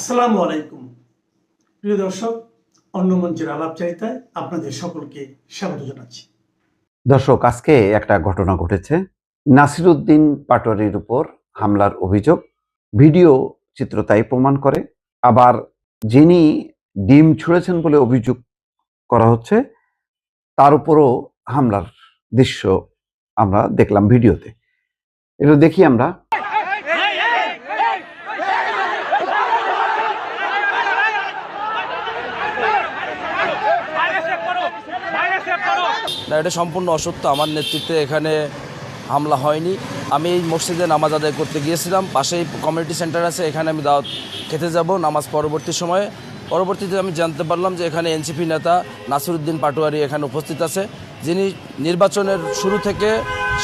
আসসালামু আলাইকুম প্রিয় দর্শক, অন্য মঞ্চের আলাপচারিতায় আপনাদের সকলকে স্বাগত জানাচ্ছি। দর্শক, আজকে একটা ঘটনা ঘটেছে। নাসিরউদ্দিন পাটোয়ারির উপর হামলার অভিযোগ, ভিডিও চিত্র তাই প্রমাণ করে। আবার যিনি ডিম ছুঁড়েছেন বলে অভিযোগ করা হচ্ছে, তার উপরও হামলার দৃশ্য আমরা দেখলাম ভিডিওতে। এটা দেখি আমরা। না, এটা সম্পূর্ণ অসত্য। আমার নেতৃত্বে এখানে হামলা হয়নি। আমি এই মসজিদে নামাজ আদায় করতে গিয়েছিলাম। পাশেই কমিউনিটি সেন্টার আছে, এখানে আমি দাওয়াত খেতে যাব নামাজ পরবর্তী সময়ে। পরবর্তীতে আমি জানতে পারলাম যে এখানে এনসিপি নেতা নাসিরউদ্দিন পাটোয়ারি এখানে উপস্থিত আছে, যিনি নির্বাচনের শুরু থেকে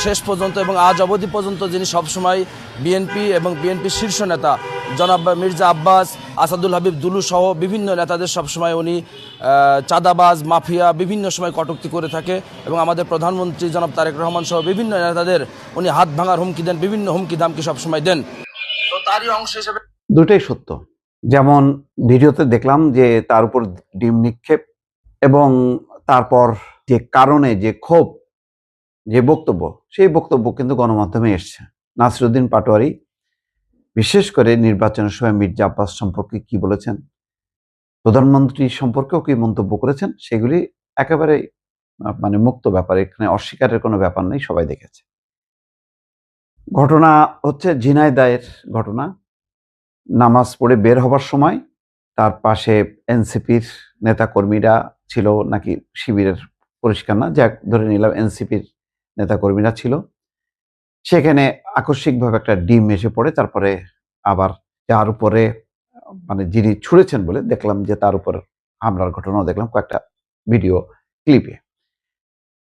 শেষ পর্যন্ত এবং আজ অবধি পর্যন্ত যিনি সবসময় বিএনপি এবং বিএনপির শীর্ষ নেতা জনাব মির্জা আব্বাস, আসাদুল হাবিব দুলু সহ বিভিন্ন নেতাদের সবসময় উনি চাঁদাবাজ, মাফিয়া বিভিন্ন সময় কটূক্তি করে থাকে এবং আমাদের প্রধানমন্ত্রী জনাব তারেক রহমান সহ বিভিন্ন নেতাদের উনি হাত ভাঙার হুমকি দেন, বিভিন্ন হুমকি দামকি সবসময় দেন। তো তারই অংশ হিসেবে দুটোই সত্য। যেমন ভিডিওতে দেখলাম যে তার উপর ডিম নিক্ষেপ, এবং তারপর যে কারণে যে ক্ষোভ, যে বক্তব্য, সেই বক্তব্য কিন্তু গণমাধ্যমে এসছে। নাসিরউদ্দিন পাটোয়ারি বিশেষ করে নির্বাচনের সময় মির্জা আব্বাস সম্পর্কে কি বলেছেন, প্রধানমন্ত্রী সম্পর্কেও কি মন্তব্য করেছেন, সেগুলি একেবারে মানে মুক্ত ব্যাপার, এখানে অস্বীকারের কোনো ব্যাপার নেই, সবাই দেখেছে। ঘটনা হচ্ছে ঝিনাইদহের ঘটনা। নামাজ পড়ে বের হবার সময় তার পাশে এনসিপির নেতাকর্মীরা ছিল, নাকি শিবিরের পরিষ্কার না, যাক ধরে নিলাম এনসিপির নেতাকর্মীরা ছিল। সেখানে আকস্মিকভাবে একটা ডিম এসে পড়ে। তারপরে আবার যার উপরে মানে যিনি ছুঁড়েছেন বলে দেখলাম যে তার উপর হামলার ঘটনাও দেখলাম কয়েকটা ভিডিও ক্লিপে।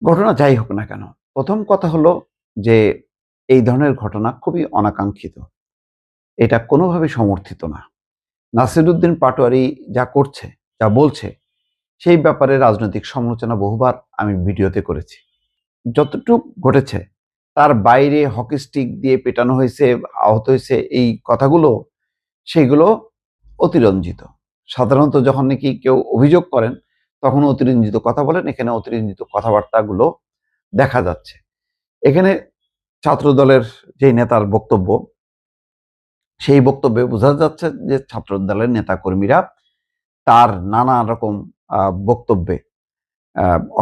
ঘটনা যাই হোক না কেন, প্রথম কথা হলো যে এই ধরনের ঘটনা খুবই অনাকাঙ্ক্ষিত, এটা কোনোভাবে সমর্থিত না। নাসিরউদ্দিন পাটোয়ারি যা করছে, যা বলছে, সেই ব্যাপারে রাজনৈতিক সমালোচনা বহুবার আমি ভিডিওতে করেছি। যতটুকু ঘটেছে তার বাইরে হকি স্টিক দিয়ে পেটানো হয়েছে, আহত হয়েছে, এই কথাগুলো সেগুলো অতিরঞ্জিত। সাধারণত যখন নাকি কেউ অভিযোগ করেন তখন অতিরঞ্জিত কথা বলেন, এখানে অতিরঞ্জিত কথাবার্তাগুলো দেখা যাচ্ছে। এখানে ছাত্র দলের যে নেতার বক্তব্য, সেই বক্তব্যে বোঝা যাচ্ছে যে ছাত্র দলের নেতাকর্মীরা তার নানা রকম বক্তব্যে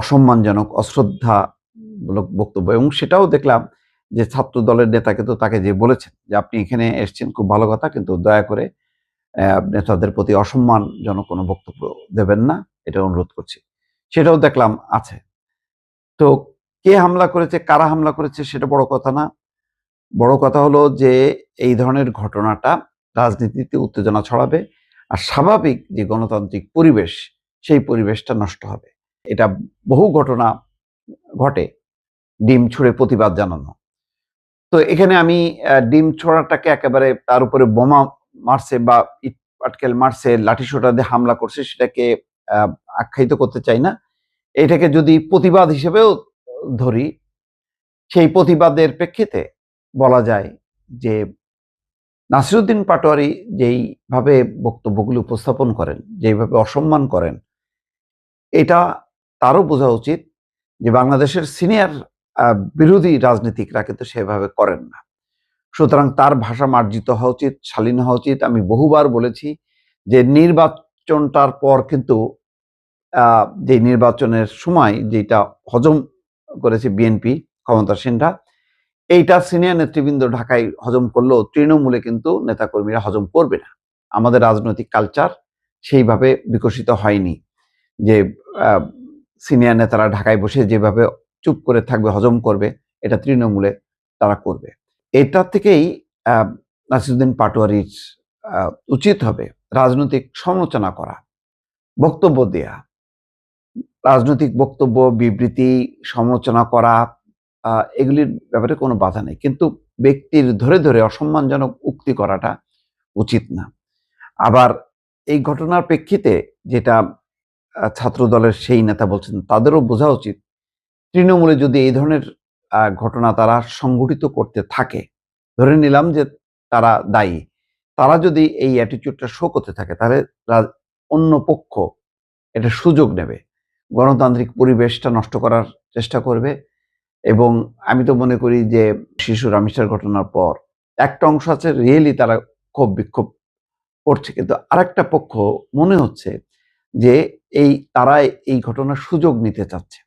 অসম্মানজনক, অশ্রদ্ধামূলক বক্তব্য, এবং সেটাও দেখলাম যে ছাত্র দলের নেতা কিন্তু তাকে যে বলেছেন যে আপনি এখানে এসেছেন খুব ভালো কথা, কিন্তু দয়া করে নেতাদের প্রতি অসম্মানজনক কোনো বক্তব্য দেবেন না, এটা অনুরোধ করছি। সেটাও দেখলাম আছে। তো কে হামলা করেছে, কারা হামলা করেছে, সেটা বড় কথা না। বড় কথা হলো যে এই ধরনের ঘটনাটা রাজনীতিতে উত্তেজনা ছড়াবে, আর স্বাভাবিক যে গণতান্ত্রিক পরিবেশ, সেই পরিবেশটা নষ্ট হবে। এটা বহু ঘটনা ঘটে, ডিম ছুঁড়ে প্রতিবাদ জানানো। তো এখানে আমি ডিম ছোড়াটাকে একেবারে তার উপরে বোমা মারছে বা ইট পাটকেল মারছে, লাঠিসোঁটা দিয়ে হামলা করছে, সেটাকে আখ্যায়িত করতে চাই না। এটাকে যদি প্রতিবাদ হিসেবেও ধরি, সেই প্রতিবাদের প্রেক্ষিতে বলা যায় যে নাসিরউদ্দিন পাটোয়ারি যেইভাবে বক্তব্যগুলি উপস্থাপন করেন, যেইভাবে অসম্মান করেন, এটা তারও বোঝা উচিত যে বাংলাদেশের সিনিয়র বিরোধী রাজনীতিকরা কিন্তু সেভাবে করেন না। সুতরাং তার ভাষা মার্জিত হওয়া উচিত, শালীন হওয়া উচিত। আমি বহুবার বলেছি যে নির্বাচনটার পর কিন্তু যে নির্বাচনের সময় যেটা হজম করেছে বিএনপি ক্ষমতাসীনরা, এইটা সিনিয়র নেতৃবৃন্দ ঢাকায় হজম করলেও তৃণমূলে কিন্তু নেতাকর্মীরা হজম করবে না। আমাদের রাজনৈতিক কালচার সেইভাবে বিকশিত হয়নি যে সিনিয়র নেতারা ঢাকায় বসে যেভাবে চুপ করে থাকবে, হজম করবে, এটা তৃণমূলে তারা করবে। এটা থেকেই নাসিরউদ্দিন পাটোয়ারির উচিত হবে রাজনৈতিক সমালোচনা করা, বক্তব্য দেয়া, রাজনৈতিক বক্তব্য, বিবৃতি, সমালোচনা করা, এগুলির ব্যাপারে কোনো বাধা নেই, কিন্তু ব্যক্তির ধরে ধরে অসম্মানজনক উক্তি করাটা উচিত না। আবার এই ঘটনার প্রেক্ষিতে যেটা ছাত্র দলের সেই নেতা বলছেন, তাদেরও বোঝা উচিত তৃণমূলে যদি এই ধরনের ঘটনা তারা সংঘটিত করতে থাকে, ধরে নিলাম যে তারা দায়ী, তারা যদি এই অ্যাটিটিউডটা শো করতে থাকে তাহলে অন্য পক্ষ এটা সুযোগ নেবে, গণতান্ত্রিক পরিবেশটা নষ্ট করার চেষ্টা করবে। এবং আমি তো মনে করি যে শিশু রামিসার ঘটনার পর একটা অংশ আছে রিয়েলি তারা ক্ষোভ বিক্ষোভ করছে, কিন্তু আরেকটা পক্ষ মনে হচ্ছে যে তারা এই ঘটনার সুযোগ নিতে চাচ্ছে।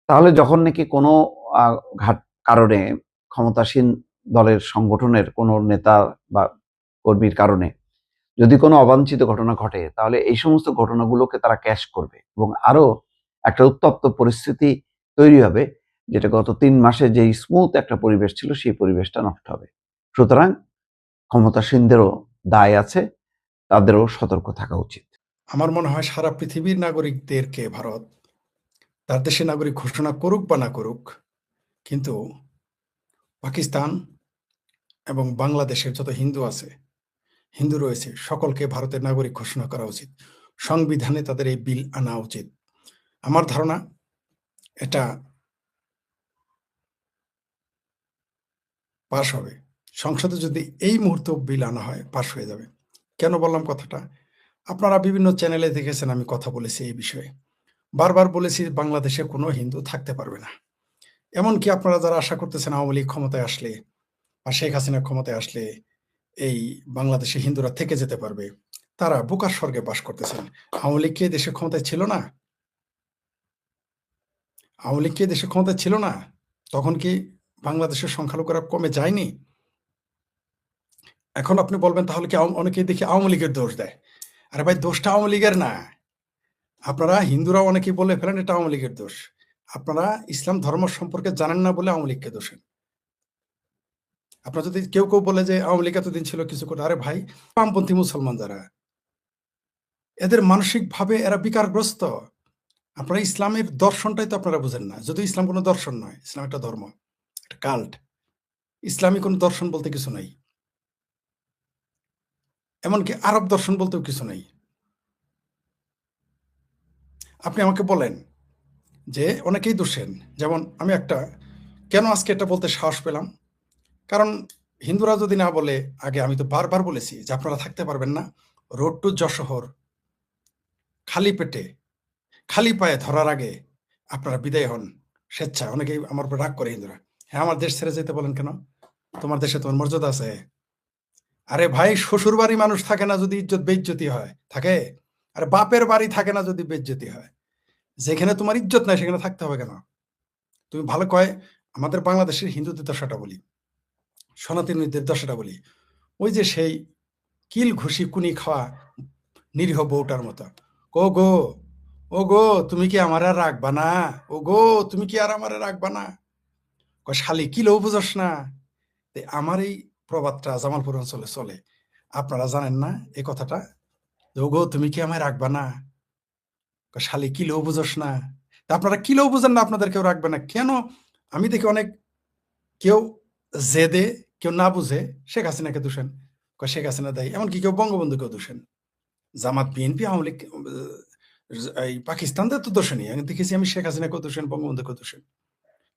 তাহলে যখন নাকি কোনো ঘাট কারণে ক্ষমতাসীন দলের সংগঠনের কোনো নেতা বা কর্মীর কারণে যদি কোনো অবাঞ্ছিত ঘটনা ঘটে, তাহলে এই সমস্ত ঘটনাগুলোকে তারা ক্যাশ করবে এবং আরো একটা উত্তপ্ত পরিস্থিতি তৈরি হবে, যেটা গত 3 মাসে যেই স্মুথ একটা পরিবেশ ছিল সেই পরিবেশটা নষ্ট হবে। সুতরাং ক্ষমতাসীনদেরও দায় আছে, তাদেরও সতর্ক থাকা উচিত। আমার মনে হয় সারা পৃথিবীর নাগরিকদেরকে ভারত তার দেশের নাগরিক ঘোষণা করুক বা না করুক, কিন্তু পাকিস্তান এবং বাংলাদেশের যত হিন্দু রয়েছে সকলকে ভারতের নাগরিক ঘোষণা করা উচিত। সংবিধানে তাদের এই বিল আনা উচিত। আমার ধারণা এটা পাশ হবে। সংসদে যদি এই মুহূর্তে বিল আনা হয়, পাশ হয়ে যাবে। কেন বললাম কথাটা? আপনারা বিভিন্ন চ্যানেলে দেখেছেন আমি কথা বলেছি এই বিষয়ে। বারবার বলেছি বাংলাদেশে কোনো হিন্দু থাকতে পারবে না। এমনকি আপনারা যারা আশা করতেছেন আওয়ামী লীগ ক্ষমতায় আসলে বা শেখ হাসিনা ক্ষমতায় আসলে এই বাংলাদেশে হিন্দুরা থেকে যেতে পারবে, তারা বোকার স্বর্গে বাস করতেছেন। আওয়ামী লীগ কি দেশে ক্ষমতায় ছিল না? আওয়ামী লীগ কি দেশে ক্ষমতায় ছিল না? তখন কি বাংলাদেশের সংখ্যালঘুরা কমে যায়নি? এখন আপনি বলবেন তাহলে কি অনেকেই দেখি আওয়ামী লীগের দোষ দেয়। আরে ভাই, দোষটা আওয়ামী লীগের না। আপনারা হিন্দুরা অনেকেই বলে ফেলেন এটা আওয়ামী লীগের দোষ। আপনারা ইসলাম ধর্ম সম্পর্কে জানেন না বলে আওয়ামী লীগকে দোষেন। আপনারা যদি কেউ বলে যে আওয়ামী লীগ এতদিন ছিল কিছু করে, আরে ভাই, বামপন্থী মুসলমান যারা, এদের মানসিকভাবে এরা বিকারগ্রস্ত। আপনারা ইসলামের দর্শনটাই তো আপনারা বুঝেন না। যদি ইসলাম কোনো দর্শন নয়, ইসলাম একটা ধর্ম, একটা কাল্ট। ইসলামী কোনো দর্শন বলতে কিছু নাই, এমনকি আরব দর্শন বলতেও কিছু নাই। আপনি আমাকে বলেন যে অনেকেই দোষেন, যেমন আমি কেন আজকে এটা বলতে সাহস পেলাম, কারণ হিন্দুরা যদি না বলে, আগে আমি তো বারবার বলেছি যে আপনারা থাকতে পারবেন না। রোড টু যশোহর খালি পেটে খালি পায়ে ধরার আগে আপনারা বিদায় হন স্বেচ্ছা। অনেকেই আমার উপর রাগ করে হিন্দুরা, হ্যাঁ আমার দেশ ছেড়ে যেতে বলেন কেন? তোমার দেশে তোমার মর্যাদা আছে। আরে ভাই, শ্বশুর বাড়ি মানুষ থাকে না যদি ইজ্জত বেইজ্জতি হয়? থাকে। আরে বাপের বাড়ি থাকে না যদি বেইজ্জতি হয়? যেখানে তোমার ইজ্জত নাই সেখানে থাকতে হবে কেন? তুমি ভালো কয় আমাদের বাংলাদেশের হিন্দুদের দশাটা বলি, সনাতনীদের দশাটা বলি। ওই যে সেই কিল ঘুষি কুনি খাওয়া নিরীহ বউটার মতো, ও গো ও গো তুমি কি আমার আর রাখবা না? ও গো তুমি কি আর আমার রাখবা না? শালি কিলেও বুঝস না। আমার এই প্রবাদটা জামালপুর অঞ্চলে চলে, আপনারা জানেন না এই কথাটা? ও গো তুমি কি আমায় রাখবা না? শালি কিলেও বুঝস না। আপনারা কিলেও বুঝেন না, আপনাদের কেউ রাখবে না কেন? আমি দেখি অনেক কেউ জেদে, কেউ না বুঝে শেখ হাসিনাকে দোষেন, শেখ হাসিনা দেয়। এমনকি কেউ বঙ্গবন্ধুকেও দোষেন। জামাত, বিএনপি, আওয়ামী লীগ, এই পাকিস্তানদের তো দোষে নেই। দেখেছি আমি শেখ হাসিনাকেও দোষেন, বঙ্গবন্ধুকেও দোষেন।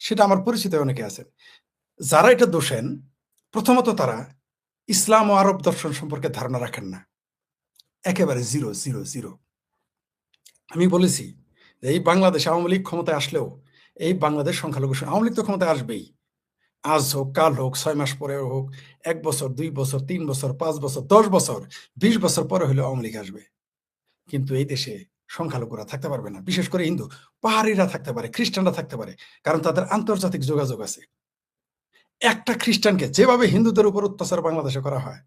সেটা আমার পরিচিত অনেকে আছেন। যারা এটা দোষেন, প্রথমত তারা ইসলাম ও আরব দর্শন সম্পর্কে ধারণা রাখেন না। একেবারে জিরো জিরো জিরো। আমি বলেছি যে এই বাংলাদেশ আওয়ামী লীগ ক্ষমতায় আসলেও এই বাংলাদেশ সংখ্যালঘু, আওয়ামী লীগ তো ক্ষমতায় আসবেই, আজ হোক কাল হোক 6 মাস পরে হোক, 1 বছর 2 বছর 3 বছর 5 বছর 10 বছর 20 বছর পরে হলেও আওয়ামী লীগ আসবে। কিন্তু এই দেশে সংখ্যালঘুরা থাকতে পারবে না। বিশেষ করে হিন্দু, পাহাড়িরা থাকতে পারে, খ্রিস্টানরা থাকতে পারে, কারণ তাদের আন্তর্জাতিক যোগাযোগ আছে। একটা খ্রিস্টানকে যেভাবে হিন্দুদের উপর অত্যাচার বাংলাদেশে করা হয়,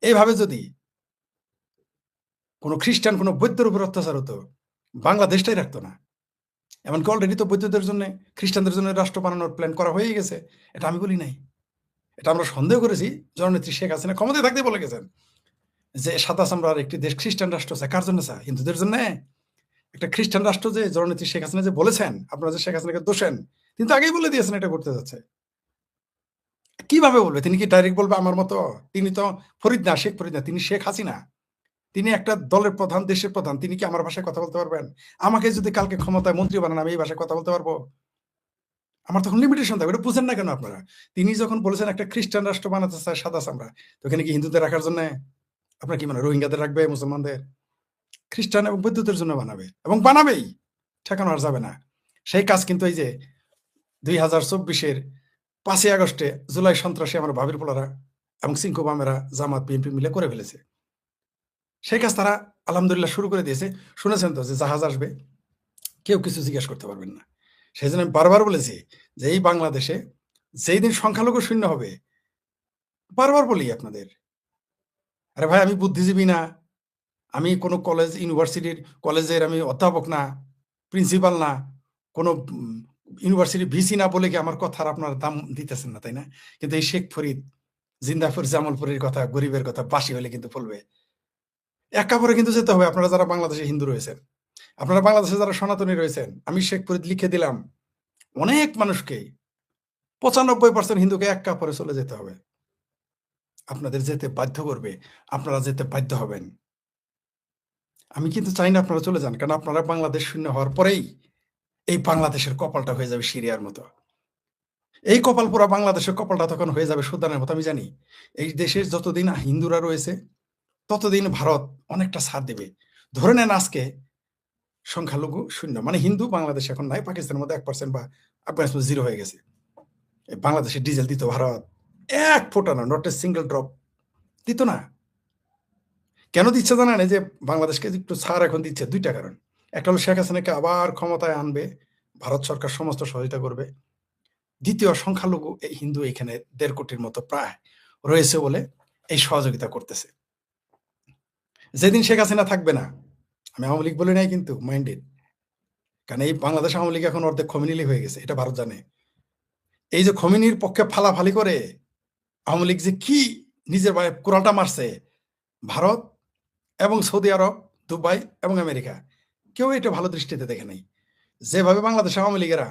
এইভাবে যদি কোনো খ্রিস্টান কোনো বৌদ্ধের উপর অত্যাচার হতো, বাংলাদেশটাই রাখতো না। এমনকি অলরেডি তো বৌদ্ধদের জন্য, খ্রিস্টানদের জন্য রাষ্ট্র বানানোর প্ল্যান করা হয়ে গেছে। এটা আমি বলি নাই, এটা আমরা সন্দেহ করেছি। জননেত্রী শেখ হাসিনা ক্ষমতায় থাকতে বলে গেছেন যে 27 আমরা একটি দেশ খ্রিস্টান রাষ্ট্র চাই। কার জন্য চায়? হিন্দুদের জন্য। একটা খ্রিস্টান রাষ্ট্র যে জননেত্রী শেখ হাসিনা যে বলেছেন, আপনারা যে শেখ হাসিনাকে দোষেন, তিনি তো আগেই বলে দিয়েছেন এটা করতে যাচ্ছে। কিভাবে বলবে? তিনি কি ডাইরেক্ট বলবে আমার মতো? তিনি তো ফরিদ না, শেখ ফরিদ না, তিনি শেখ হাসিনা। তিনি একটা দলের প্রধান, দেশের প্রধান। তিনি কি আমার ভাষায় কথা বলতে পারবেন? আমাকে যদি কালকে ক্ষমতায় মন্ত্রী বানান, আমি এই ভাষায় কথা বলতে পারবো? আমার তখন লিমিটেশন থাকবে, এটা বুঝেন না কেন আপনারা? তিনি যখন বলেছেন একটা খ্রিস্টান রাষ্ট্র বানাতে চায় সাদা চামড়া, তো ওখানে কি হিন্দুদের রাখার জন্য? আপনার কি মানে রোহিঙ্গাদের রাখবে, মুসলমানদের? খ্রিস্টান এবং বৌদ্ধদের জন্য বানাবে, এবং বানাবেই, ঠেকানো আর যাবে না। সেই কাজ কিন্তু এই যে 2024-এর 5ই আগস্টে জুলাই সন্ত্রাসী আমার ভাবির পোলারা এবং সিংকো বামেরা জামাত বিএনপি মিলে করে ফেলেছে। সেই কাজ তারা আলহামদুলিল্লাহ শুরু করে দিয়েছে। শুনেছেন তো যে জাহাজ আসবে, কেউ কিছু জিজ্ঞেস করতে পারবেন না। সেই জন্য আমি বারবার বলেছি যে এই বাংলাদেশে যেই দিন সংখ্যালঘু শূন্য হবে, বারবার বলি আপনাদের, আরে ভাই আমি বুদ্ধিজীবী না, আমি কোনো কলেজ ইউনিভার্সিটির কলেজের আমি অধ্যাপক না, প্রিন্সিপাল না, কোনো ইউনিভার্সিটির ভিসি না বলে কি আমার কথার আপনার দাম দিতেছেন না, তাই না? কিন্তু এই শেখ ফরিদ, জিন্দাফর, জামালপুরের কথা, গরিবের কথা বাসি হলে কিন্তু বলবে। এক কাপড়ে কিন্তু যেতে হবে। আপনারা যারা বাংলাদেশে হিন্দু রয়েছেন, আপনারা বাংলাদেশে যারা সনাতনী রয়েছেন, আমি শেখ ফরিদ লিখে দিলাম অনেক মানুষকে, 95% হিন্দুকে এক কাপড়ে চলে যেতে হবে। আপনাদের যেতে বাধ্য করবে, আপনারা যেতে বাধ্য হবেন। আমি কিন্তু চাই না আপনারা চলে যান, কারণ আপনারা বাংলাদেশ শূন্য হওয়ার পরেই এই বাংলাদেশের কপালটা হয়ে যাবে সিরিয়ার মতো। এই কপাল পুরা বাংলাদেশের কপালটা তখন হয়ে যাবে সুদানের মতো। আমি জানি এই দেশের যতদিন হিন্দুরা রয়েছে ততদিন ভারত অনেকটা ছাড় দেবে। ধরে নেন আজকে সংখ্যালঘু শূন্য, মানে হিন্দু বাংলাদেশে এখন নাই, পাকিস্তানের মধ্যে 1% বা আফগানিস্তান 0 হয়ে গেছে। বাংলাদেশে ডিজেল দিত ভারত, এক ফোঁটা না, নট এ সিঙ্গেল ড্রপ দিত না। কেন দিচ্ছে জানেন? এই যে বাংলাদেশকে একটু ছাড় এখন দিচ্ছে, 2টা কারণ। একটা হলো শেখ হাসিনাকে আবার ক্ষমতায় আনবে, ভারত সরকার সমস্ত সহযোগিতা করবে। দ্বিতীয়, সংখ্যালঘু এই হিন্দু এখানে 1.5 কোটির মতো প্রায় রয়েছে বলে এই সহযোগিতা করতেছে। যেদিন শেখ হাসিনা থাকবে না, আমি আওয়ামী লীগ বলি নাই কিন্তু, মাইন্ডেড, কারণ এই বাংলাদেশ আওয়ামী লীগ এখন অর্ধেক খমিনি হয়ে গেছে, এটা ভারত জানে। এই যে খমিনির পক্ষে ফালাফালি করে আওয়ামী লীগ যে কি নিজের কোরালটা মারছে, ভারত এবং সৌদি আরব, দুবাই এবং আমেরিকা কেউ এটা ভালো দৃষ্টিতে দেখে নাই। যেভাবে বাংলাদেশ আওয়ামী লীগেরা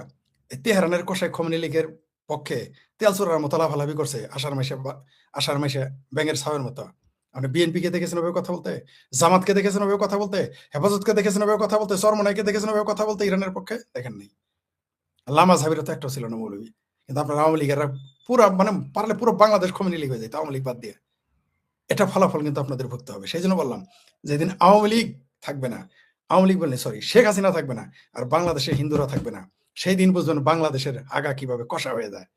তেহরানের কষায় খমিনি লীগের পক্ষে তেল চোরার মতো লাফালাফি করছে, আষাঢ় মাসে ব্যাঙের ছাওয়ের মতো। আপনি বিএনপিকে দেখেছেন ওভাবে কথা বলতে, জামাতকে দেখেছেন ওভাবে কথা বলতে, হেফাজতকে দেখেছেন ওভাবে কথা বলতে, চরমনাইকে দেখেছেন ওভাবে কথা বলতে, ইরানের পক্ষে দেখেন নাই। লামা সাবিরও তো একটা ছিল না মৌলবী। কিন্তু আপনার আওয়ামী লীগেরা পুরো মানে পারলে পুরো বাংলাদেশ খমিনি লীগ হয়ে যায় আওয়ামী লীগ বাদ দিয়ে। এটা ফলাফল কিন্তু আপনাদের ভুগতে হবে। সেই জন্য বললাম, যেদিন আওয়ামী লীগ থাকবে না, আওয়ামী লীগ বললে সরি, শেখ হাসিনা থাকবে না, আর বাংলাদেশের হিন্দুরা থাকবে না, সেই দিন বুঝবেন বাংলাদেশের আগা কিভাবে কষা হয়ে যায়।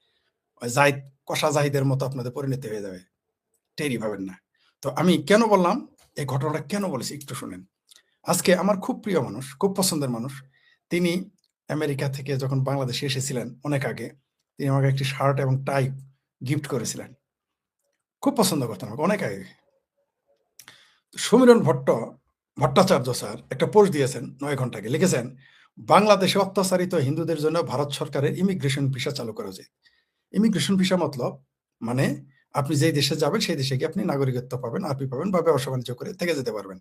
জাহিদ, কষা জাহিদের মতো আপনাদের পরিণতি হয়ে যাবে, টেরই পাবেন না। তো আমি কেন বললাম, এই ঘটনাটা কেন বলেছি একটু শুনেন। আজকে আমার খুব প্রিয় মানুষ, খুব পছন্দের মানুষ, তিনি আমেরিকা থেকে যখন বাংলাদেশে এসেছিলেন অনেক আগে, তিনি আমাকে একটি শার্ট এবং টাই গিফট করেছিলেন। খুব পছন্দ করতেন আমাকে অনেক আগে। সমীরণ ভট্টাচার্য স্যার একটা পোস্ট দিয়েছেন 9 ঘন্টা আগে, লিখেছেন বাংলাদেশে অত্যাচারিত হিন্দুদের জন্য ভারত সরকারের ইমিগ্রেশন ভিসা চালু করা উচিত। ইমিগ্রেশন ভিসা মতলব মানে আপনি যেই দেশে যাবেন সেই দেশে গিয়ে আপনি নাগরিকত্ব পাবেন, আরপি পাবেন বা ব্যবসা বাণিজ্য করে থেকে যেতে পারবেন।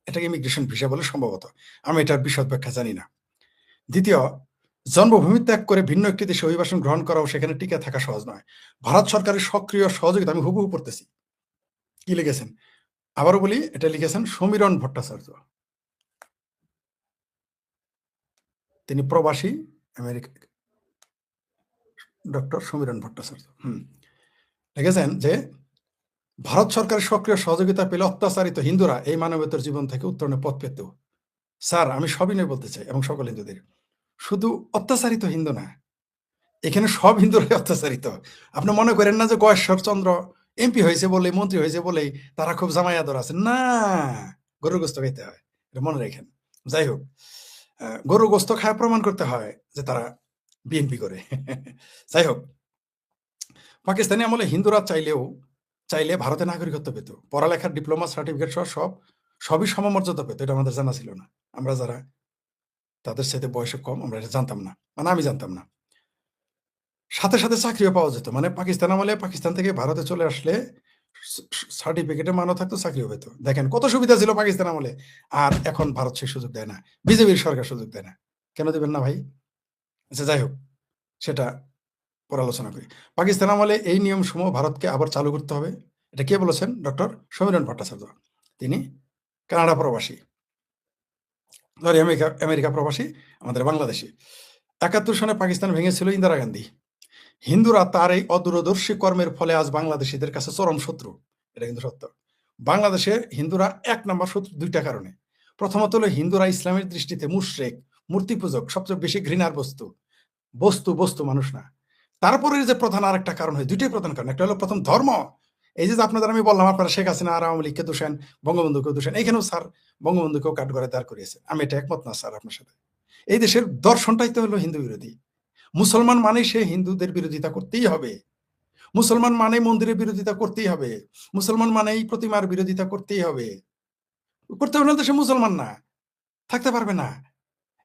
এটাকে ইমিগ্রেশন ভিসা বলে সম্ভবত, আমি এটার বিশদ ব্যাখ্যা জানি না। দ্বিতীয়, জন্মভূমি ত্যাগ করে ভিন্ন একটি দেশে অভিবাসন গ্রহণ করাও সেখানে টিকে থাকা সহজ নয়। ভারত সরকারের সক্রিয় সহযোগিতা, আমি হুবহু পড়তেছি কি লিখেছেন, আবারও বলি, এটা লিখেছেন সমীরণ ভট্টাচার্য, তিনি প্রবাসী আমেরিকা, ডক্টর সমীরণ ভট্টাচার্য লিখেছেন যে ভারত সরকারের সক্রিয় সহযোগিতা পেলে অত্যাচারিত হিন্দুরা এই মানবতার জীবন থেকে উত্তরণের পথ পেত। স্যার আমি সবই নিয়ে বলতে চাই, এবং সকল হিন্দুদের, শুধু অত্যাচারিত হিন্দু না, এখানে সব হিন্দুরাই অত্যাচারিত। আপনি মনে করেন না যে গয়েশ্বর চন্দ্র এমপি হয়েছে বলেই, মন্ত্রী হয়েছে বলেই তারা খুব জামাই আদর আছে, না, গরুর গোস্ত খাইতে হয়, এটা মনে রাখেন। যাই হোক, গরুর গোস্ত খায় প্রমাণ করতে হয় যে তারা বিএনপি করে। যাই হোক, পাকিস্তানি আমলে হিন্দুরা চাইলে ভারতে নাগরিকত্ব পেত, পড়ালেখার ডিপ্লোমা সার্টিফিকেট সহ সবই সমমর্যাদা পেত। এটা আমাদের জানা ছিল না, আমরা যারা তাদের সাথে বয়সে কম আমরা এটা জানতাম না, মানে আমি জানতাম না। সাথে সাথে চাকরিও পাওয়া যেত, মানে পাকিস্তান আমলে পাকিস্তান থেকে ভারতে চলে আসলে সার্টিফিকেটে মানো থাকতো, চাকরিও পেত। দেখেন কত সুবিধা ছিল পাকিস্তান আমলে, আর এখন ভারত সেই সুযোগ দেয় না, বিজেপির সরকার সুযোগ দেয় না। কেন দেবেন না ভাই? আচ্ছা যাই হোক, সেটা পরে আলোচনা করি। পাকিস্তান আমলে এই নিয়ম সমূহ ভারতকে আবার চালু করতে হবে। এটা কে বলেছেন? ডক্টর সমীরণ ভট্টাচার্য, তিনি কানাডা প্রবাসী, আমেরিকা প্রবাসী, আমাদের বাংলাদেশি। 71 সনে পাকিস্তান ভেঙেছিল ইন্দিরা গান্ধী। হিন্দুরা তার এই অদূরদর্শী কর্মের ফলে আজ বাংলাদেশিদের কাছে চরম শত্রু। এটা কিন্তু সত্য। বাংলাদেশে হিন্দুরা ১ নাম্বার শত্রু ২টা কারণে। প্রথমত হলো হিন্দুরা ইসলামের দৃষ্টিতে মুশরিক, মূর্তি পূজক, সবচেয়ে বেশি ঘৃণার বস্তু। বস্তু মানুষ না। তারপরে যে প্রধান আরেকটা কারণ হয়, ২টাই প্রধান কারণ। একটা হলো প্রথম ধর্ম। এই যে আপনাদের আমি বললাম আপনারা শেখ হাসিনা আর আওয়ামী লীগকে দোষেন, বঙ্গবন্ধুকেও দোষেন। এইখানেও স্যার বঙ্গবন্ধুকেও কাঠগড়ায় দাঁড় করিয়েছে। আমি এটা একমত না স্যার আপনার সাথে। এই দেশের দর্শনটাই তো হলো হিন্দু বিরোধী। মুসলমান মানেই সে হিন্দুদের বিরোধিতা করতেই হবে। মুসলমান মানে মন্দিরের বিরোধিতা করতেই হবে। মুসলমান মানেই প্রতিমার বিরোধিতা করতেই হবে। করতে হবে না তো সে মুসলমান না, থাকতে পারবে না।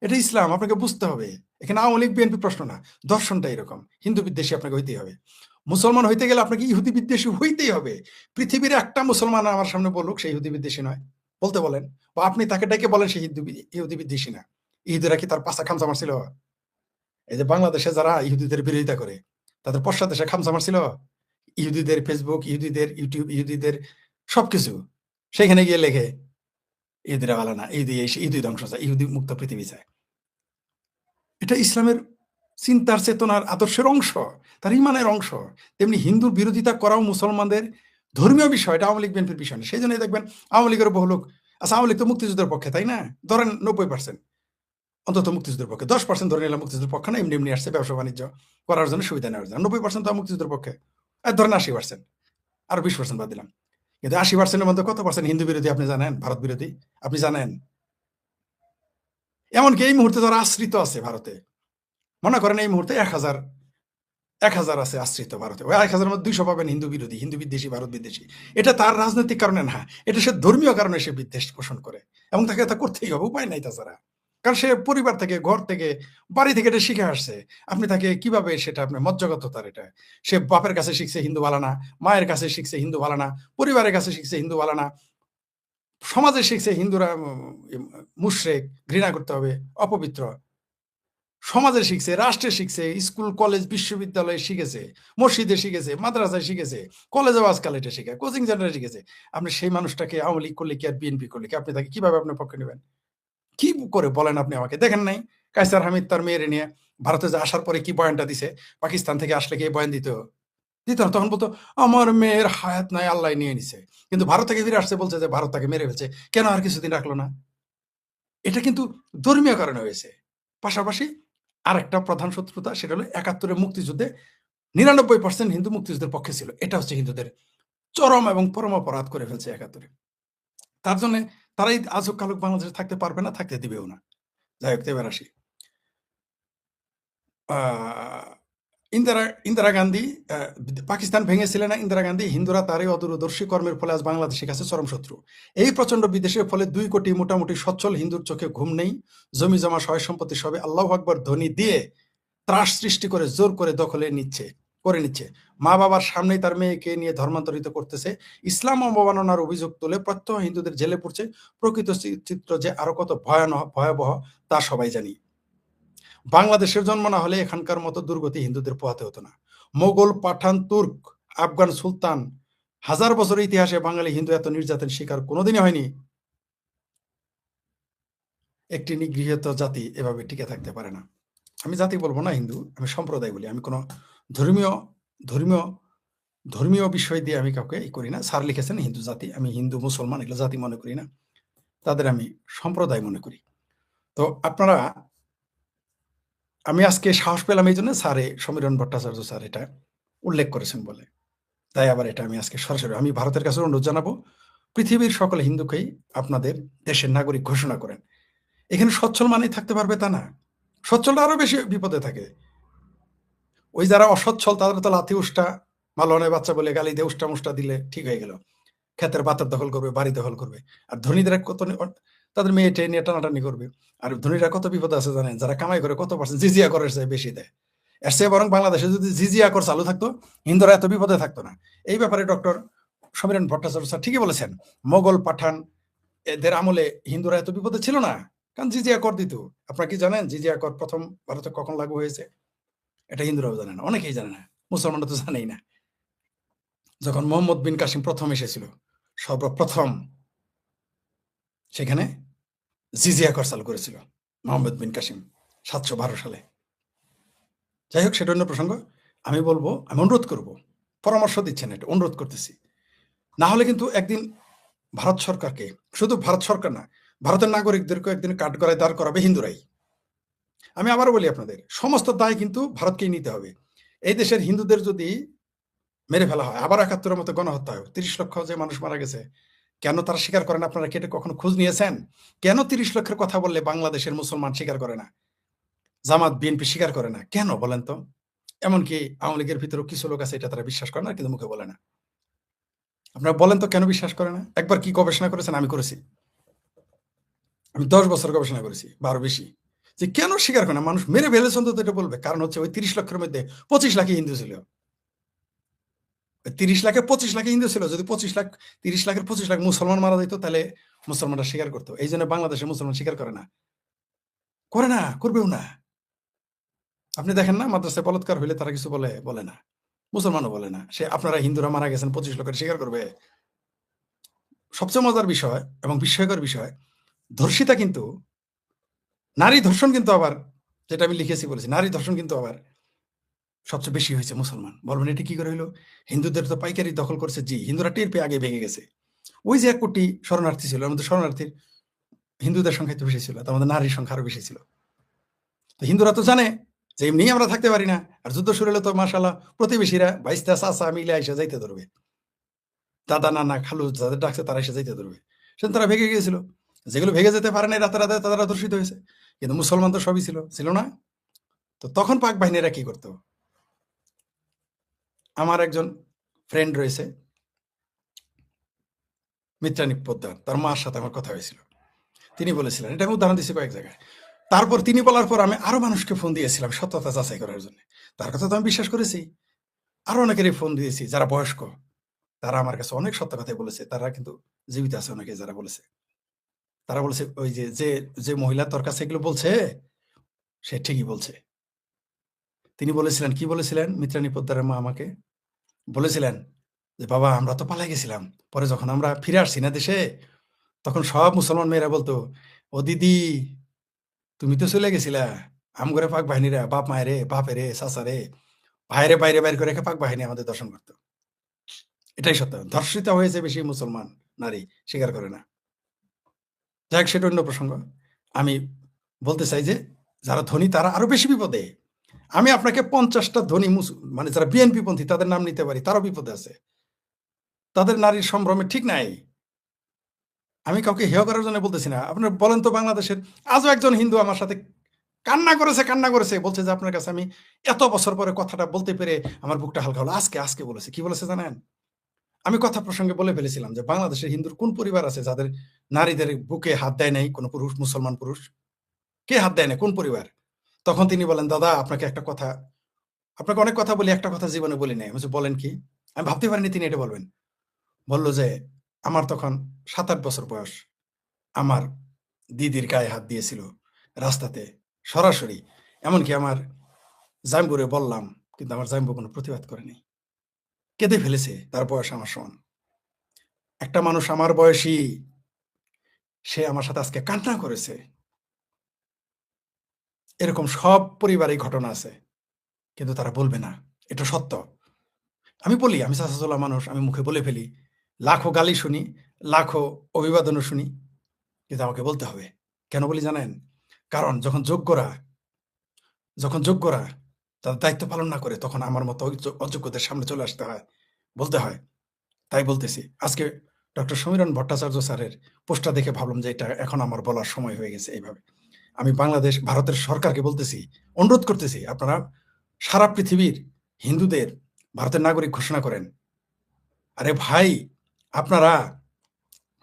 এটা ইসলাম, আপনাকে বুঝতে হবে। এখানে আওয়ামী লীগ বিএনপি প্রশ্ন না, দর্শনটা এরকম। হিন্দু বিদ্বেষী আপনাকে হইতেই হবে। মুসলমান হইতে গেলে আপনাকে ইহুদি বিদ্বেষী হইতেই হবে। পৃথিবীর একটা মুসলমান আমার সামনে বলুক সে ইহুদি বিদ্বেষী নয়, বলতে বলেন। বা আপনি তাকে ডেকে বলেন সে ইহুদি বিদ্বেষী না। ইহুদিরা কি তার পাশা খামচা মারছিল? এই যে বাংলাদেশে যারা ইহুদিদের বিরোধিতা করে তাদের পশ্চাৎ দেশে খামচা মারছিল ইহুদিদের ফেসবুক, ইহুদিদের ইউটিউব, ইহুদিদের সবকিছু। সেখানে গিয়ে লেখে ইহুদিরা ভালো না, ইহুদি ধ্বংস চায়, ইহুদি মুক্ত পৃথিবী চায়। এটা ইসলামের চিন্তার চেতনার আদর্শের অংশ, তার ইমানের অংশ। তেমনি হিন্দুর বিরোধিতা করাও মুসলমানদের ধর্মীয় বিষয়, এটা আওয়ামী লীগ বিএনপির বিষয় না। সেই জন্যই দেখবেন আওয়ামী লীগের বহু লোক, আচ্ছা আওয়ামী লীগ তো মুক্তিযুদ্ধের পক্ষে, তাই না? ধরেন 90% অন্তত মুক্তিযুদ্ধের পক্ষে, 10% ধরে নিলাম মুক্তিযুদ্ধের পক্ষে না, এমনি আসছে ব্যবসা বাণিজ্য করার জন্য, সুবিধা নেওয়ার জন্য। 90% তো মুক্তিযুদ্ধের পক্ষে, আর ধরেন 80%, আর 20% বাদ দিলাম। কিন্তু 80%-এর মধ্যে কত পার্সেন্ট হিন্দু বিরোধী আপনি জানেন? ভারত বিরোধী আপনি জানেন? এমনকি এই মুহূর্তে যারা আশ্রিত আছে ভারতে, মনে করেন এই মুহূর্তে 1000 আছে আশ্রিত ভারতে, ওই 1000-এর মধ্যে 200 পাবেন হিন্দু বিরোধী, হিন্দু বিদ্বেষী, ভারত বিদ্বেষী। এটা তার রাজনৈতিক কারণে না, এটা সে ধর্মীয় কারণে সে বিদ্বেষ পোষণ করে, এবং তাকে তা করতেই হবে, উপায় নাই তাছাড়া। কারণ সে পরিবার থেকে, ঘর থেকে, বাড়ি থেকে এটা শিখে আসছে। আপনি তাকে কিভাবে সেটা আপনি মজ্জাগত, তার এটা সে বাপের কাছে শিখছে হিন্দু ভালো না, মায়ের কাছে শিখছে হিন্দু ভালো না, পরিবারের কাছে শিখছে হিন্দু ভালো না, সমাজে শিখছে হিন্দুরা মুশরিক, ঘৃণা করতে হবে, অপবিত্র। সমাজে শিখছে, রাষ্ট্রে শিখছে, স্কুল কলেজ বিশ্ববিদ্যালয়ে শিখেছে, মসজিদে শিখেছে, মাদ্রাসায় শিখেছে, কলেজেও আজকাল এটা শিখে, কোচিং সেন্টারে শিখেছে। আপনি সেই মানুষটাকে আওয়ামী লীগ করলে কি আর বিএনপি করলে কি আপনি তাকে কিভাবে আপনার পক্ষে নেবেন? কি করে বলেন আপনি আমাকে? দেখেন নাই কায়সার হামিদ তার মেয়ের নিয়ে ভারতে যে আসার পরে কি বয়ানটা দিছে? পাকিস্তান থেকে আসলে কি বয়ান দিত না? তখন বলতো আমার মেয়ের হায়াত নাই, আল্লাহ নিয়ে নিছে। কিন্তু ভারত থেকে ফিরে আসছে বলছে যে ভারত তাকে মেরে ফেলছে, কেন আর কিছুদিন রাখলো না? এটা কিন্তু ধর্মীয় কারণে হয়েছে। পাশাপাশি আরেকটা প্রধান শত্রুতা, সেটা হলো ৭১-এর মুক্তিযুদ্ধে ৯৯% হিন্দু মুক্তিযুদ্ধের পক্ষে ছিল। এটা হচ্ছে হিন্দুদের চরম এবং পরম অপরাধ করে ফেলছে ৭১-এ। তার জন্য তারাই আজব কালক বাংলাদেশে থাকতে পারবে না, থাকতে দিবেও না। যাই হোক, এবার আসি। ইন্দিরা গান্ধী, পাকিস্তান ভেঙেছিলেন না ইন্দিরা গান্ধী। হিন্দুরা তার এই অদূরদর্শী কর্মের ফলে আজ বাংলাদেশের কাছে চরম শত্রু। এই প্রচন্ড বিদেশের ফলে 2 কোটি মোটামুটি সচ্ছল হিন্দুর চোখে ঘুম নেই, জমি জমা সয় সম্পত্তি সবে আল্লাহু আকবার ধ্বনি দিয়ে ত্রাস সৃষ্টি করে জোর করে দখলে করে নিচ্ছে। মা বাবার সামনেই তার মেয়েকে নিয়ে ধর্মান্তরিত করতেছে, ইসলাম অবমাননার অভিযোগ তুলে প্রত্যহ হিন্দুদের জেলে পড়ছে। প্রকৃত চিত্র যে আরো কত ভয়াবহ তা সবাই জানি। বাংলাদেশের জন্ম না হলে এখানকার মতো দুর্গতি হিন্দুদের পোহাতে হতো না। মোগল, পাঠান, তুর্ক, আফগান সুলতান, 1000 বছরের ইতিহাসে বাঙালি হিন্দু এত নির্যাতন শিকার কোনোদিনই হয়নি। একটি নিগৃহীত জাতি এভাবে টিকে থাকতে পারে না। আমি জাতি বলবো না, হিন্দু, আমি সম্প্রদায় বলি। আমি কোনো ধর্মীয় বিষয় দিয়ে আমি কাউকে করি না। স্যার লিখেছেন হিন্দু জাতি, আমি হিন্দু মুসলমান এগুলো জাতি মনে করি না, তাদের আমি সম্প্রদায় মনে করি। তো আপনারা, আমি আজকে সাহস পেলাম এই জন্য স্যারে, সমীরণ ভট্টাচার্য স্যার এটা উল্লেখ করেছেন বলে, তাই আবার এটা আমি আজকে সরাসরি আমি ভারতের কাছে অনুরোধ জানাবো, পৃথিবীর সকল হিন্দুকেই আপনাদের দেশের নাগরিক ঘোষণা করেন। এখানে সচ্ছল মানেই থাকতে পারবে তা না, সচ্ছলটা আরো বেশি বিপদে থাকে। ওই যারা অসচ্ছল তাদের তো লাথি উষ্টা, মালনের বাচ্চা বলে গালি দিয়ে উষ্টা মুষ্টা দিলে ঠিক হয়ে গেল, ক্ষেতের বাতার দখল করবে, বাড়ি দখল করবে। আর ধনীরা কত, তাদের মেয়ে টেয়ে নিয়ে টানাটানি করবে। আর ধনীরা কত বিপদে আছে জানেন? যারা কামাই করে কত পার্সেন্ট জিজিয়া করের চেয়ে বেশি দেয়। এর চেয়ে বরং বাংলাদেশে যদি জিজিয়া কর চালু থাকতো, হিন্দুরা এত বিপদে থাকতো না। এই ব্যাপারে ডক্টর সমীরণ ভট্টাচার্য স্যার ঠিকই বলেছেন। মোগল, পাঠান এদের আমলে হিন্দুরা এত বিপদে ছিল না, কারণ জিজিয়া কর দিত। আপনারা কি জানেন জিজিয়া কর প্রথম ভারতে কখন লাগু হয়েছে? এটা হিন্দুরাও জানে না, অনেকেই জানে না, মুসলমানরা তো জানেই না। যখন মোহাম্মদ বিন কাসিম প্রথম এসেছিল, সর্বপ্রথম সেখানে জিজিয়া কর চালু করেছিল মোহাম্মদ বিন কাসিম 712 সালে। যাই হোক, সেটা অন্য প্রসঙ্গ। আমি বলবো, আমি অনুরোধ করব, পরামর্শ দিচ্ছেন, এটা অনুরোধ করতেছি। না হলে কিন্তু একদিন ভারত সরকারকে, শুধু ভারত সরকার না, ভারতের নাগরিকদেরকে একদিন কাঠগড়ায় দাঁড় করাবে হিন্দুরাই। আমি আবারও বলি আপনাদের, সমস্ত দায় কিন্তু ভারতকেই নিতে হবে। এই দেশের হিন্দুদের যদি মেরে ফেলা হয়, আবার ৭১-এর মতো গণহত্যা হয়, ৩০ লক্ষ যে মানুষ মারা গেছে, কেন তারা স্বীকার করে না? আপনারা কেটে কখনো খোঁজ নিয়েছেন? কেন ৩০ লক্ষের কথা বললে বাংলাদেশের মুসলমান স্বীকার করে না, জামাত বিএনপি স্বীকার করে না? কেন বলেন তো? এমনকি আওয়ামী লীগের ভিতরেও কিছু লোক আছে, এটা তারা বিশ্বাস করে না, কিন্তু মুখে বলে না। আপনারা বলেন তো কেন বিশ্বাস করে না? একবার কি গবেষণা করেছেন? আমি করেছি। আমি ১০ বছর গবেষণা করেছি বা আরো বেশি, যে কেন স্বীকার করে না? মানুষ মেরে ফেলেছে অন্তত এটা বলবে। কারণ হচ্ছে ওই ৩০ লক্ষের মধ্যে ২৫ লাখই হিন্দু ছিল। ৩০ লাখে ২৫ লাখই হিন্দু ছিল। যদি ২৫ লাখ, ৩০ লাখের ২৫ লাখ মুসলমান মারা যেত, তাহলে মুসলমানরা স্বীকার করতো। এই জন্য বাংলাদেশে মুসলমান স্বীকার করে না, করে না, করবেও না। আপনি দেখেন না, মাদ্রাসায় বলাৎকার হইলে তারা কিছু বলে? বলে না। মুসলমানও বলে না। সে আপনারা হিন্দুরা মারা গেছেন ২৫ লক্ষের, স্বীকার করবে? সবচেয়ে মজার বিষয় এবং বিস্ময়কর বিষয়, ধর্ষিতা কিন্তু, নারী ধর্ষণ কিন্তু আবার, যেটা আমি লিখেছি বলেছি, নারী ধর্ষণ কিন্তু আবার সবচেয়ে বেশি হয়েছে মুসলমান। বলবেন এটা কি করে হইলো? হিন্দুদের তো পাইকারি দখল করছে। জি, হিন্দুরা টের পেয়ে আগে ভেঙে গেছে। ওই যে ১ কোটি শরণার্থী ছিল, এর মধ্যে শরণার্থীর হিন্দুদের সংখ্যা একটু বেশি ছিল, তার মধ্যে নারীর সংখ্যা আরো বেশি ছিল। তো হিন্দুরা তো জানে যে এমনিই আমরা থাকতে পারি না, আর যুদ্ধ শুরু হলে তো মাশাআল্লাহ প্রতিবেশীরা, ভাইস্তা, চাচা মিলে এসে যাইতে ধরবে, দাদা, নানা, খালু যাদের ডাকছে তারা এসে যাইতে ধরবে। সেজন্য তারা ভেগে গিয়েছিল। যেগুলো ভেগে যেতে পারে নাই, রাতে রাতে তারা ধর্ষিত হয়েছে। কিন্তু মুসলমান তো সবই ছিল, ছিল না? তো তখন পাক বাহিনীরা কি করতো? আমার একজন ফ্রেন্ড রয়েছে, মিত্রানী পোদ্দার, তার মার সাথে আমার কথা হয়েছিল। তিনি বলেছিলেন, এটা আমি উদাহরণ দিচ্ছি কয়েক জায়গায়। তারপর তিনি বলার পর আমি আরো মানুষকে ফোন দিয়েছিলাম সত্যতা যাচাই করার জন্য। তার কথা তো আমি বিশ্বাস করেছি। আরো অনেকেরই ফোন দিয়েছি যারা বয়স্ক, তারা আমার কাছে অনেক সত্য কথাই বলেছে। তারা কিন্তু জীবিত আছে, অনেকে যারা বলেছে। তারা বলেছে, ওই যে যে যে মহিলা তোর কাছে এগুলো বলছে, সে ঠিকই বলছে। তিনি বলেছিলেন, কি বলেছিলেন? মিত্রানী পোদ্দারের মা আমাকে বলেছিলেন যে, বাবা আমরা তো পালাই গেছিলাম। পরে যখন আমরা ফিরে আসছি না দেশে, তখন সব মুসলমান মেয়েরা বলতো, ও দিদি তুমি তো চলে গেছিলা। আমগরে পাক বাহিনীরা, বাপ মায়েরে, বাপেরে, চাচারে, ভাইরে বাইরে বাইর করে রেখে পাক বাহিনী আমাদের দর্শন করতো। এটাই সত্য। ধর্ষিতা হয়েছে বেশি মুসলমান নারী, স্বীকার করে না। যাই হোক, সেটা অন্য প্রসঙ্গ। আমি বলতে চাই যে যারা ধনী তারা আরো বেশি বিপদে। আমি আপনাকে ৫০টা ধনী মানে যারা বিএনপি পন্থী তাদের নাম নিতে পারি, তারাও বিপদে আছে। তাদের নারীর সম্ভ্রমে ঠিক নাই। আমি কাউকে হেয় করার জন্য বলতেছি না। আপনার বলেন তো, বাংলাদেশের আজও একজন হিন্দু আমার সাথে কান্না করেছে, কান্না করেছে, বলছে যে আপনার কাছে আমি এত বছর পরে কথাটা বলতে পেরে আমার বুকটা হালকা হলো। আজকে আজকে বলেছে, কি বলেছে জানেন? আমি কথা প্রসঙ্গে বলে ফেলেছিলাম যে বাংলাদেশের হিন্দুর কোন পরিবার আছে যাদের নারীদের বুকে হাত দেয় নাই কোনো পুরুষ, মুসলমান পুরুষ? কে হাত দেয় না? কোন পরিবার? তখন তিনি বলেন, দাদা আপনাকে একটা কথা, আপনাকে অনেক কথা বলি, একটা কথা জীবনে বলি নাই। আমি বলছি, বলেন কি? আমি ভাবতে পারিনি তিনি এটা বলবেন। বলল যে, আমার তখন ৭-৮ বছর বয়স, আমার দিদির গায়ে হাত দিয়েছিল রাস্তাতে, সরাসরি। এমনকি আমার জাম্বুরে বললাম, কিন্তু আমার জাম্বু কোনো প্রতিবাদ করেনি। কেঁদে ফেলেছে, তার বয়স আমার সমান। একটা মানুষ আমার বয়সী, সে আমার সাথে আজকে কান্না করেছে। এরকম সব পরিবারেই ঘটনা আছে, কিন্তু তারা বলবে না। এটা সত্য। আমি বলি, আমি চাচাচোলা মানুষ, আমি মুখে বলে ফেলি। লাখো গালি শুনি, লাখো অভিবাদনও শুনি, কিন্তু আমাকে বলতে হবে। কেন বলি জানেন? কারণ যখন যোগ্যরা তাদের দায়িত্ব পালন না করে, তখন আমার মতো অযোগ্যদের সামনে চলে আসতে হয়, বলতে হয়। তাই বলতেছি। আজকে ডক্টর সমীরণ ভট্টাচার্য স্যারের পোস্টটা দেখে ভাবলাম যে এটা এখন আমার বলার সময় হয়ে গেছে। এইভাবে আমি ভারতের সরকারকে বলতেছি, অনুরোধ করতেছি, আপনারা সারা পৃথিবীর হিন্দুদের ভারতের নাগরিক ঘোষণা করেন। আরে ভাই, আপনারা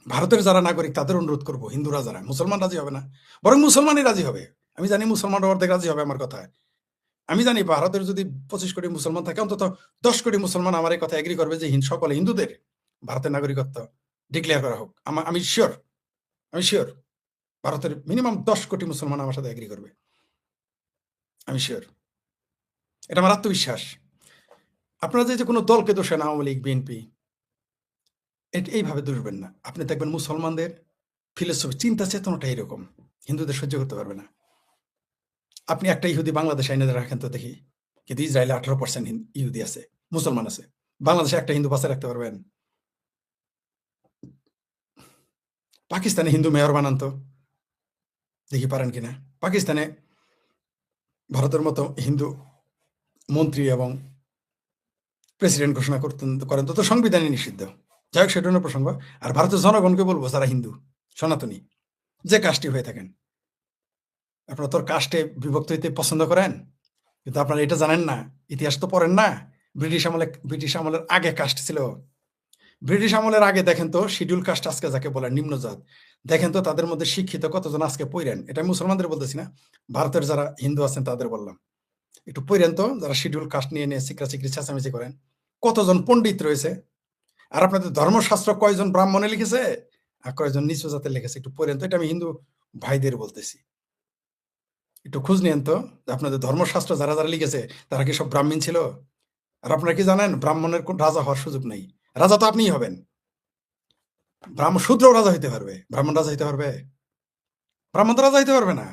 ভারতের যারা নাগরিক তাদের অনুরোধ করবো, হিন্দুরা যারা, মুসলমান রাজি হবে না, বরং মুসলমানই রাজি হবে। আমি জানি মুসলমানরা অর্ধেক রাজি হবে আমার কথায়। আমি জানি ভারতের যদি ২৫ কোটি মুসলমান থাকে, অন্তত ১০ কোটি মুসলমান আমার এই কথা এগ্রি করবে যে সকলে হিন্দুদের ভারতের নাগরিকত্ব ডিক্লেয়ার করা হোক। আমি শিওর, আমি শিওর ভারতের মিনিমাম ১০ কোটি মুসলমান আমার সাথে এগ্রি করবে। আমি শিওর, এটা আমার আত্মবিশ্বাস। আপনারা যে কোনো দলকে দোষেন, আওয়ামী লীগ, বিএনপি, এইভাবে দোষবেন না। আপনি দেখবেন মুসলমানদের ফিলোসফি, চিন্তা চেতনাটা এরকম, হিন্দুদের সহ্য করতে পারবে না। আপনি একটা ইহুদি বাংলাদেশ আইনে রাখেন তো দেখি, কিন্তু ইসরায়েলে 18% ইহুদি আছে, মুসলমান আছে। বাংলাদেশে একটা হিন্দু বাঁচায় রাখতে পারবেন? পাকিস্তানে হিন্দু মেয়র বানান তো, দেখি পারেন কিনা। পাকিস্তানে ভারতের মতো হিন্দু মন্ত্রী এবং প্রেসিডেন্ট ঘোষণা করেন তো সংবিধানই নিষিদ্ধ। যাই হোক, সেটা অন্য প্রসঙ্গ। আর ভারতের জনগণকে বলবো, যারা হিন্দু সনাতনী যে কাস্টই হয়ে থাকেন, আপনারা তোর কাস্টে বিভক্ত হইতে পছন্দ করেন, কিন্তু আপনারা এটা জানেন না, ইতিহাস তো পড়েন না। ব্রিটিশ আমলের আগে কাস্ট ছিল। ব্রিটিশ আমলের আগে দেখেন তো শিডিউল কাস্ট আজকে যাকে বলে নিম্নজাত, দেখেন তো তাদের মধ্যে শিক্ষিত কতজন আজকে পইরেন। এটা আমি মুসলমানদের বলতেছি না, ভারতের যারা হিন্দু আছেন তাদের বললাম। একটু পইরেন তো, যারা শিডিউল কাস্ট নিয়ে চিকরি চেঁচামেচি করেন, কতজন পণ্ডিত রয়েছে। আর আপনাদের ধর্মশাস্ত্র কয়জন ব্রাহ্মণে লিখেছে আর কয়জন নিচু জাতের লিখেছে, একটু পড়েন তো। এটা আমি হিন্দু ভাইদের বলতেছি, একটু খোঁজ নিয়েন তো যে আপনাদের ধর্মশাস্ত্র যারা যারা লিখেছে তারা কি সব ব্রাহ্মণ ছিল? আর আপনারা কি জানেন ব্রাহ্মণের কোন রাজা হওয়ার সুযোগ নেই, রাজা তো আপনিই হবেন। শূদ্রও রাজা হইতে পারবে, ব্রাহ্মণ রাজা হইতে পারবে? ব্রাহ্মণ তো রাজা হইতে পারবে না।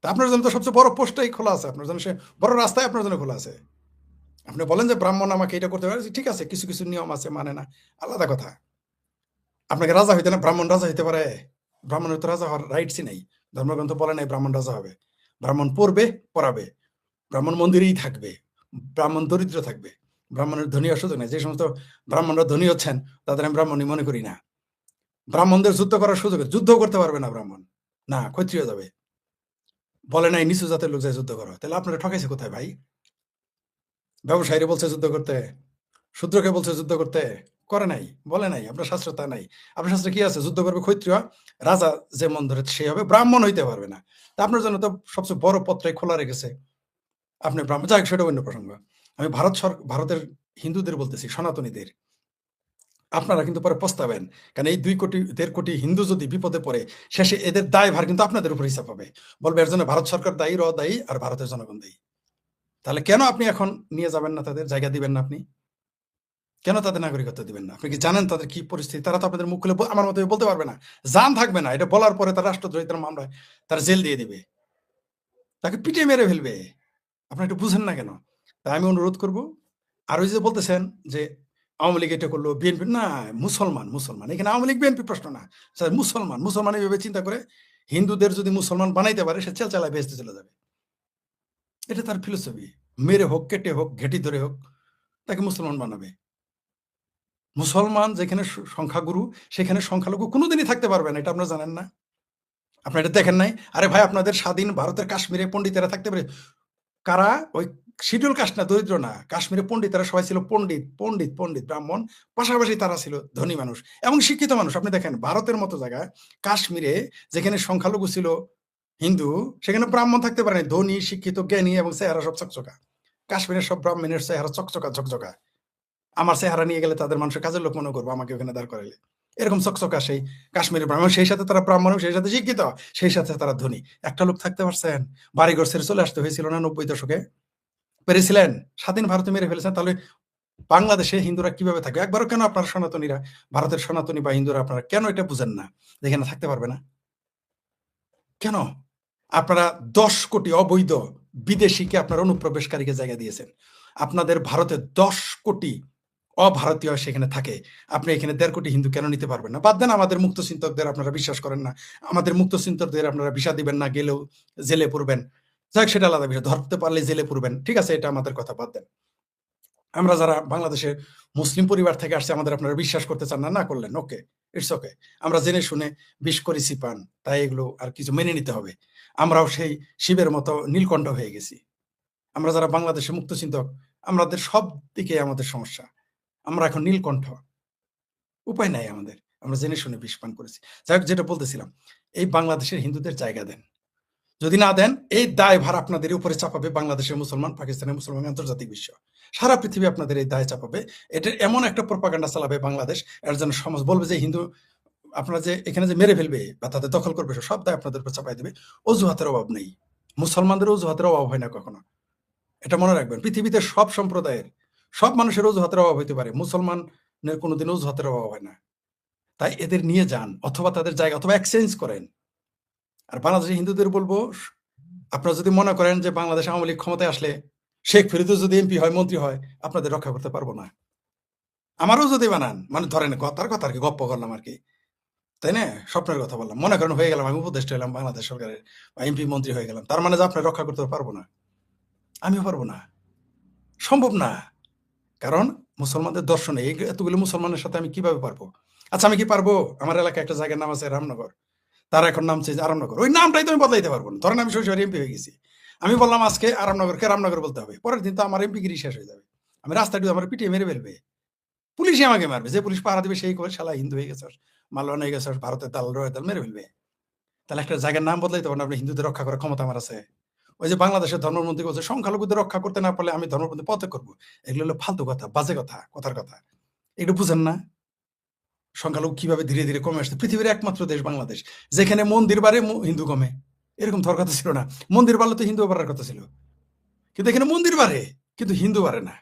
তা আপনার জন্য তো সবচেয়ে বড় পোস্টটাই খোলা আছে, আপনার জন্য সে বড় রাস্তায় আপনার জন্য খোলা আছে। আপনি বলেন যে ব্রাহ্মণ আমাকে এটা করতে পারে, ঠিক আছে, কিছু কিছু নিয়ম আছে মানে না, আলাদা কথা। আপনাকে রাজা হইতে না, ব্রাহ্মণ রাজা হইতে পারে? ব্রাহ্মণের তো রাজা হওয়ার রাইটসই নেই। ধর্মগ্রন্থ বলে নাই ব্রাহ্মণ রাজা হবে। ব্রাহ্মণ পড়বে, পড়াবে, ব্রাহ্মণ মন্দিরেই থাকবে, ব্রাহ্মণ দরিদ্র থাকবে, ব্রাহ্মণের ধনী হওয়ার সুযোগ নেই। যে সমস্ত ব্রাহ্মণরা ধনী হচ্ছেন তাদের আমি ব্রাহ্মণই মনে করি না। ব্রাহ্মণদের যুদ্ধ করার সুযোগ, যুদ্ধ করতে পারবে না ব্রাহ্মণ, না ক্ষত্রিয় যাবে। বলে নাই নিচু জাতের লোক যায় যুদ্ধ করো, তাহলে আপনারা ঠকাইছে কোথায় ভাই? ব্যবসায়ীরা বলছে যুদ্ধ করতে, শূদ্রকে বলছে যুদ্ধ করতে, করে নাই, বলে নাই। আপনার শাস্ত্র তা নাই। আপনার শাস্ত্রে কি আছে? যুদ্ধ করবে ক্ষত্রিয়, রাজা যে মন ধরে সে হবে, ব্রাহ্মণ হইতে পারবে না। তা আপনার জন্য তো সবচেয়ে বড় পত্রে খোলা রেখেছে, আপনি ব্রাহ্মণ। যাই হোক, সেটা অন্য প্রসঙ্গ। আমি ভারতের হিন্দুদের বলতেছি, সনাতনীদের, আপনারা কিন্তু পরে পস্তাবেন। কারণ এই 2 কোটি 1.5 কোটি হিন্দু যদি বিপদে পড়ে, শেষে এদের দায়ভার কিন্তু আপনাদের উপর হিসাব হবে। বলবে এর জন্য ভারত সরকার দায়ী, দায়ী, আর ভারতের জনগণ দায়ী। তাহলে কেন আপনি এখন নিয়ে যাবেন না, তাদের জায়গা দিবেন না? আপনি কেন তাদের নাগরিকত্ব দিবেন না? আপনি কি জানেন তাদের কি পরিস্থিতি? তারা তো আপনাদের মুখ খুলে আমার মতো বলতে পারবে না, জান থাকবে না। এটা বলার পরে তার রাষ্ট্রদ্রোহিতার মামলায় তার জেল দিয়ে দিবে, তাকে পিটিয়ে মেরে ফেলবে। আপনি একটু বুঝেন না কেন? তাই আমি অনুরোধ করব। আর ওই যে বলতেছেন যে আওয়ামী লীগ এটা করলো, বিএনপি না, মুসলমান এখানে আওয়ামী লীগ বিএনপি প্রশ্ন না, মুসলমান এইভাবে চিন্তা করে হিন্দুদের যদি মুসলমান বানাইতে পারে, সে চেলচালায় বেহেশতে চলে যাবে। এটা তার ফিলোসফি। মেরে হোক, কেটে হোক, ঘেঁটি ধরে হোক, তাকে মুসলমান বানাবে। মুসলমান যেখানে সংখ্যাগুরু, সেখানে সংখ্যালঘু কোনোদিনই থাকতে পারবে না। এটা আপনারা জানেন না? আপনারা এটা দেখেন নাই? আরে ভাই, আপনাদের স্বাধীন ভারতের কাশ্মীরে পণ্ডিতেরা থাকতে পারে। কারা? ওই শিডিউল কাস্ট না, দরিদ্র না। কাশ্মীরে পণ্ডিতেরা সবাই ছিল পণ্ডিত, ব্রাহ্মণ, পাশাপাশি তারা ছিল ধনী মানুষ এবং শিক্ষিত মানুষ। আপনি দেখেন ভারতের মতো জায়গায়, কাশ্মীরে যেখানে সংখ্যালঘু ছিল হিন্দু, সেখানে ব্রাহ্মণ থাকতে পারে, ধনী, শিক্ষিত, জ্ঞানী এবং চেহারা সব চকচকা। কাশ্মীরের সব ব্রাহ্মণের চেহারা ঝকঝকা। আমার চেহারা নিয়ে গেলে তাদের মানুষের কাজের লোক মনে করবো আমাকে ওখানে দাঁড় করাইলে। এরকম চকচকা সেই কাশ্মীরের ব্রাহ্মণ, সেই সাথে তারা ব্রাহ্মণ, সেই সাথে শিক্ষিত, সেই সাথে তারা ধনী। একটা লোক থাকতে পারছেন? বাড়িঘর ছেড়ে চলে আসতে হয়েছিল না 90 দশকে? পেরেছিলেন? স্বাধীন ভারতে মেরে ফেলেছেন। তাহলে বাংলাদেশে হিন্দুরা কিভাবে থাকবে? একবারও কেন আপনারা সনাতনীরা, ভারতের সনাতনী বা হিন্দুরা, আপনারা কেন এটা বুঝেন না যেখানে থাকতে পারবে না? কেন আপনারা 10 কোটি অবৈধ বিদেশিকে আপনারা অনুপ্রবেশকারীকে জায়গা দিয়েছেন? আপনাদের ভারতে 10 কোটি অভারতীয় সেখানে থাকে, আপনি এখানে 1.5 কোটি হিন্দু কেন নিতে পারবেন না? বাদ দেন আমাদের মুক্ত চিন্তকদের আপনারা বিশ্বাস করেন না, আমাদের মুক্ত চিন্তকদের আপনারা ভিসা দিবেন না, গেলেও জেলে পড়বেন। যাক, সেটা আলাদা বিষয়। ধরতে পারলে জেলে পড়বেন, ঠিক আছে, এটা আমাদের কথা, বাদ দেন। আমরা যারা বাংলাদেশের মুসলিম পরিবার থেকে আসছে, আমাদের আপনারা বিশ্বাস করতে চান না, না করলেন, ওকে, ইটস ওকে। আমরা জেনে শুনে বিষ করেছি পান, তাই এগুলো আর কিছু মেনে নিতে হবে। আমরাও সেই শিবের মতো নীলকণ্ঠ হয়ে গেছি। আমরা যারা বাংলাদেশের মুক্ত চিন্তক, আমাদের সব দিকে আমাদের সমস্যা। আমরা এখন নীলকণ্ঠ, উপায় নাই আমাদের, আমরা জেনে শুনে বিষ পান করেছি। যাই হোক, যেটা বলতেছিলাম, এই বাংলাদেশের হিন্দুদের জায়গা দেন। যদি না দেন, এই দায়ভার আপনাদের উপরে চাপাবে বাংলাদেশের মুসলমান, পাকিস্তানের মুসলমান, আন্তর্জাতিক বিশ্ব, সারা পৃথিবী আপনাদের এই দায় চাপাবে। এটা এমন একটা প্রপাগান্ডা চালাবে বাংলাদেশ, এর জন্য সমাজ বলবে যে হিন্দু আপনারা যে এখানে যে মেরে ফেলবে বা তাদের দখল করবে, সব দায় আপনাদের উপর চাপাই দেবে। অজুহাতের অভাব নেই, মুসলমানদের অজুহাতের অভাব হয় না কখনো, এটা মনে রাখবেন। পৃথিবীতে সব সম্প্রদায়ের, সব মানুষের অজুহাতের অভাব হইতে পারে, মুসলমানের কোনোদিন অজুহাতের অভাব হয় না। তাই এদের নিয়ে যান, অথবা তাদের জায়গা, অথবা এক্সচেঞ্জ করেন। আর বাংলাদেশের হিন্দুদের বলবো, আপনারা যদি মনে করেন যে বাংলাদেশ আওয়ামী লীগ ক্ষমতায় আসলে শেখ ফরিদও যদি এমপি হয়, মন্ত্রী হয়, আপনাদের রক্ষা করতে পারবো না। আমারও যদি বানান, মানে ধরেন কথার কথা আর কি, গপ্প করলাম আর কি, তাই না? স্বপ্নের কথা বললাম, মনে করেন হয়ে গেলাম, আমি উপদেষ্টা হলাম বাংলাদেশ সরকারের, বা এমপি মন্ত্রী হয়ে গেলাম, তার মানে যে আপনার রক্ষা করতে পারবো না? আমিও পারবো না, সম্ভব না। কারণ মুসলমানদের দর্শনে এতগুলো মুসলমানের সাথে আমি কিভাবে পারবো? আচ্ছা, আমি কি পারবো? আমার এলাকায় একটা জায়গার নাম আছে রামনগর, তার এখন নাম চেঞ্জ আরামনগর, ওই নামটাই তো আমি বদলাইতে পারবো না। ধরেন আমি শ্বশুর এমপি হয়ে গেছি, আমি বললাম আজকে আরামনগরকে রামনগর বলতে হবে, পরের দিন তো আমার এমপিগিরি শেষ হয়ে যাবে, আমি রাস্তায় আমার পিটিয়ে মেরে ফেলবে, পুলিশই আমাকে মারবে, যে পুলিশ পাহারা দিবে সেই করে শালা হিন্দু হয়ে গেছে, মালওয়ান হয়ে গেছে, ভারতের দাল রয়ে দাল মেরে ফেলবে। তাহলে একটা জায়গার নাম বদলাইতে পারেন আপনি, হিন্দুদের রক্ষা করার ক্ষমতা আমার আছে। ওই যে বাংলাদেশের ধর্মমন্ত্রী বলছে সংখ্যালঘুদের রক্ষা করতে না পারলে আমি ধর্মপন্থী পথে করবো, এগুলো হলো ফালতু কথা, বাজে কথা, কথার কথা, এগুলো বুঝেন না? সংখ্যালঘু কিভাবে ধীরে ধীরে কমে আসছে। পৃথিবীর একমাত্র দেশ বাংলাদেশ যেখানে মন্দির বাড়ে হিন্দু কমে, এরকম তো কথা ছিল না। মন্দির বাড়লে তো হিন্দু বাড়ার কথা ছিল, কিন্তু এখানে মন্দির বাড়ে কিন্তু হিন্দু বাড়ে না।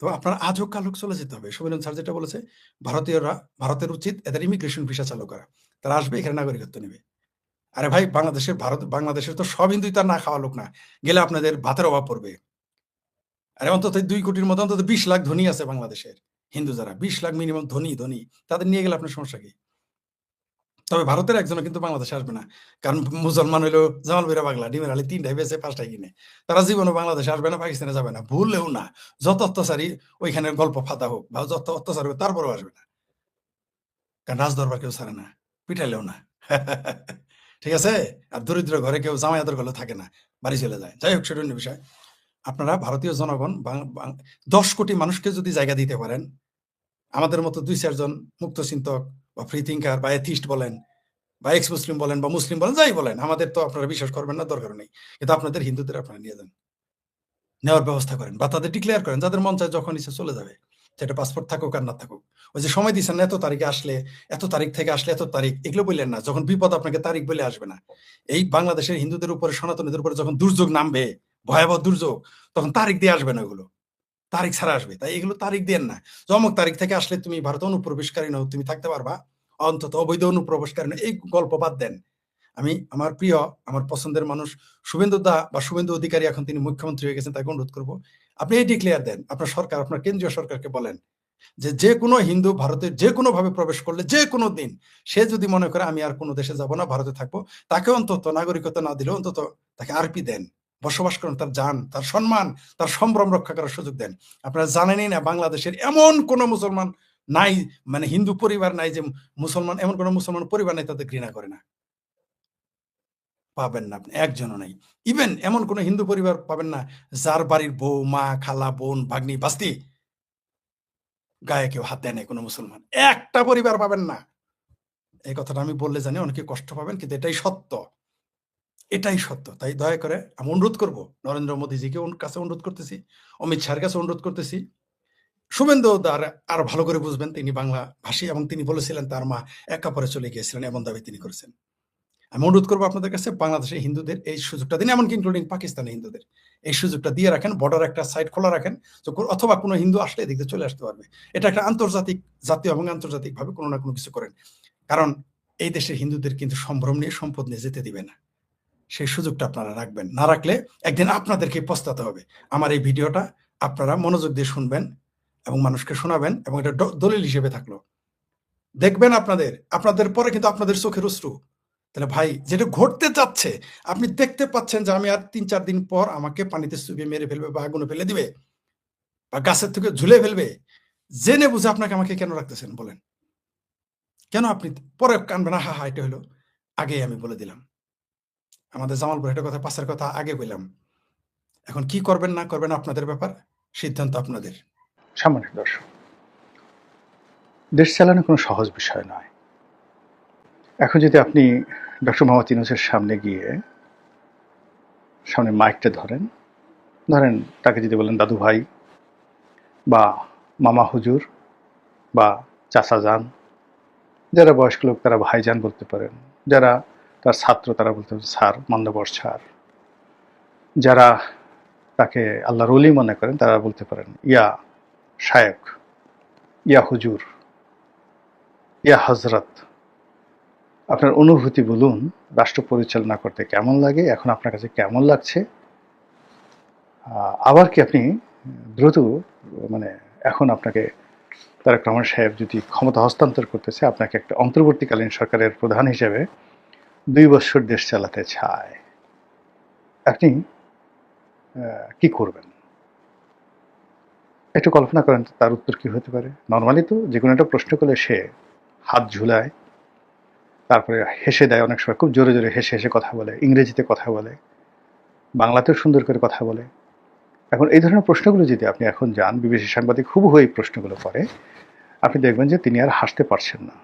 তো আপনার আজ হোক কাল হোক চলে যেতে হবে। সুমিরন স্যার যেটা বলেছে, ভারতীয়রা, ভারতের উচিত এদের ইমিগ্রেশন ভিসা চালু করা, তারা আসবে এখানে নাগরিকত্ব নেবে। আরে ভাই, বাংলাদেশের তো সব হিন্দুই তার না খাওয়া লোক না, গেলে আপনাদের ভাতের অভাব পড়বে। আরে অন্তত 2 কোটির মতো অন্তত 20 লাখ ধনী আছে বাংলাদেশের হিন্দু, যারা 20 লাখ মিনিমাম ধনী ধনী, তাদের নিয়ে গেলে আপনার সমস্যা কি? তবে ভারতের একজনও কিন্তু বাংলাদেশে আসবে না, কারণ মুসলমান হইলো জামাল বেরা পাগলা, ডিমের আলি 3টাই বেচে 5টাই কিনে, তারা জীবনে বাংলাদেশে আসবে না, পাকিস্তানে যাবে না, ভুললেও না। যত অত্যাচারী ওইখানের গল্প ফাতা হোক বা যত অত্যাচার হোক, তারপরেও আসবে না, কারণ রাজদরবার কেউ ছাড়ে না, পিটাইলেও না। ঠিক আছে? আর দরিদ্র ঘরে কেউ জামাই আদর করলেও থাকে না, বাড়ি চলে যায়। যাই হোক, সেটা অন্য বিষয়। আপনারা ভারতীয় জনগণ 10 কোটি মানুষকে যদি জায়গা দিতে পারেন, আমাদের মতো 2-4 জন মুক্ত চিন্তক বা ফ্রি থিঙ্কার বা এথিস্ট বলেন বা এক্স মুসলিম বলেন বা মুসলিম বলেন, যাই বলেন, আমাদের তো আপনারা বিশ্বাস করবেন না, দরকার নেই। কিন্তু আপনাদের হিন্দুদের আপনারা নিয়ে যান, নেওয়ার ব্যবস্থা করেন, বা তাদের ডিক্লেয়ার করেন, যাদের মন চায় যখন ইচ্ছে চলে যাবে, সেটা পাসপোর্ট থাকুক আর না থাকুক। ওই যে সময় দিচ্ছেন না, এত তারিখে আসলে, এত তারিখ থেকে আসলে এত তারিখ, এগুলো বললেন না। যখন বিপদ আপনাকে তারিখ বলে আসবে না। এই বাংলাদেশের হিন্দুদের উপরে, সনাতনীদের উপরে যখন দুর্যোগ নামবে, ভয়াবহ দুর্যোগ, তখন তারিখ দিয়ে আসবে না, ওগুলো তারিখ ছাড়া আসবে। তাই এগুলো তারিখ দেন না, যে অমুক তারিখ থেকে আসলে তুমি ভারত অনুপ্রবেশকারী নও, তুমি থাকতে পারবা, অন্তত অবৈধ অনুপ্রবেশকারী নও, এই গল্প বাদ দেন। আমি আমার প্রিয়, আমার পছন্দের মানুষ শুভেন্দু দা বা শুভেন্দু অধিকারী, এখন তিনি মুখ্যমন্ত্রী হয়ে গেছেন, তাকে অনুরোধ করবো, আপনি এই ডিক্লেয়ার দেন, আপনার সরকার, আপনার কেন্দ্রীয় সরকারকে বলেন যে যে কোনো হিন্দু ভারতে যে কোনো ভাবে প্রবেশ করলে, যে কোনো দিন, সে যদি মনে করে আমি আর কোনো দেশে যাব না, ভারতে থাকবো, তাকে অন্তত নাগরিকত্ব না দিলে অন্তত তাকে আরপি দেন, বসবাস করেন, তার জান, তার সম্মান, তার সম্ভ্রম রক্ষা করার সুযোগ দেন। আপনারা জানেনই না, বাংলাদেশের এমন কোন মুসলমান নাই, মানে হিন্দু পরিবার নাই যে মুসলমান, এমন কোন মুসলমান পরিবার নাই তাদের ঘৃণা করে না, পাবেন না আপনি, একজনও নাই। ইভেন এমন কোন হিন্দু পরিবার পাবেন না যার বাড়ির বউ, মা, খালা, বোন, ভাগ্নি, ভাস্তি গায়ে কেউ হাত দেয় নাই কোনো মুসলমান, একটা পরিবার পাবেন না। এই কথাটা আমি বললে জানি অনেকে কষ্ট পাবেন, কিন্তু এটাই সত্য, এটাই সত্য। তাই দয়া করে আমি অনুরোধ করব, নরেন্দ্র মোদীজিকে কাছে অনুরোধ করতেছি, অমিত শাহের কাছে অনুরোধ করতেছি, শুভেন্দু দার আরো ভালো করে বুঝবেন, তিনি বাংলা ভাষী, এবং তিনি বলেছিলেন তার মা একা পরে চলে গিয়েছিলেন, এমন দাবি তিনি করেছেন। আমি অনুরোধ করবো আপনাদের কাছে, বাংলাদেশের হিন্দুদের এই সুযোগটা দিন, এমনকি ইনক্লুডিং পাকিস্তানি হিন্দুদের এই সুযোগটা দিয়ে রাখেন, বর্ডার একটা সাইড খোলা রাখেন, অথবা কোনো হিন্দু আসলে এদিকে চলে আসতে পারবে। এটা একটা আন্তর্জাতিক, জাতীয় এবং আন্তর্জাতিক ভাবে কোনো না কোনো কিছু করেন, কারণ এই দেশের হিন্দুদের কিন্তু সম্ভ্রম নিয়ে, সম্পদ নিয়ে যেতে দিবে না। সেই সুযোগটা আপনারা রাখবেন, না রাখলে একদিন আপনাদেরকে পস্তাতে হবে। আমার এই ভিডিওটা আপনারা মনোযোগ দিয়ে শুনবেন এবং মানুষকে শোনাবেন, এবং এটা দলিল হিসেবে থাকলো, দেখবেন আপনাদের পরে কিন্তু আপনাদের চোখের অশ্রু। তাহলে ভাই, যেটা ঘটতে যাচ্ছে, আপনি দেখতে পাচ্ছেন যে আমি আর 3-4 দিন পর আমাকে পানিতে চুবিয়ে মেরে ফেলবে, বা আগুনে ফেলে দিবে, বা গাছের থেকে ঝুলে ফেলবে, জেনে বুঝে আপনাকে আমাকে কেন রাখতেছেন বলেন? কেন আপনি পরে কানবেন? হা হা, এটা হলো আগেই আমি বলে দিলাম, আমাদের জামালপুর এটা কথা, পাশের কথা আগে বললাম। এখন কি করবেন না করবেন আপনাদের ব্যাপার, সিদ্ধান্ত আপনাদের। সম্মানিত দর্শক, দেশ চালানো কোনো সহজ বিষয় নয়। এখন যদি আপনি ডক্টর মোহাম্মদ ইউনূসের সামনে গিয়ে সামনে মাইকটা ধরেন, তাকে যদি বলেন দাদু ভাই বা মামা হুজুর বা চাচা যান, যারা বয়স্ক লোক তারা ভাইজান বলতে পারেন, যারা তার ছাত্র তারা বলতে পারেন স্যার, মান্যবর স্যার, যারা তাকে আল্লাহর ওলি মনে করেন তারা বলতে পারেন ইয়া শায়েখ, ইয়া হুজুর, ইয়া হজরত। আপনার অনুভূতি বলুন, রাষ্ট্র পরিচালনা করতে কেমন লাগে, এখন আপনার কাছে কেমন লাগছে, আবার কি আপনি দ্রুত মানে এখন আপনাকে তারেক রহমান সাহেব যদি ক্ষমতা হস্তান্তর করতেছে, আপনাকে একটা অন্তর্বর্তীকালীন সরকারের প্রধান হিসেবে 2 বছর দেশ চালাতে চায়, আপনি কি করবেন? একটু কল্পনা করেন তো তার উত্তর কি হতে পারে। নর্মালি তো যে কোনো একটা প্রশ্ন করলে সে হাত ঝুলায়, তারপরে হেসে দেয়, অনেক সময় খুব জোরে জোরে হেসে হেসে কথা বলে, ইংরেজিতে কথা বলে, বাংলাতেও সুন্দর করে কথা বলে। এখন এই ধরনের প্রশ্নগুলো যদি আপনি এখন যান, বিবিসি সাংবাদিক হুবহু এই প্রশ্নগুলো করে, আপনি দেখবেন যে তিনি আর হাসতে পারছেন না।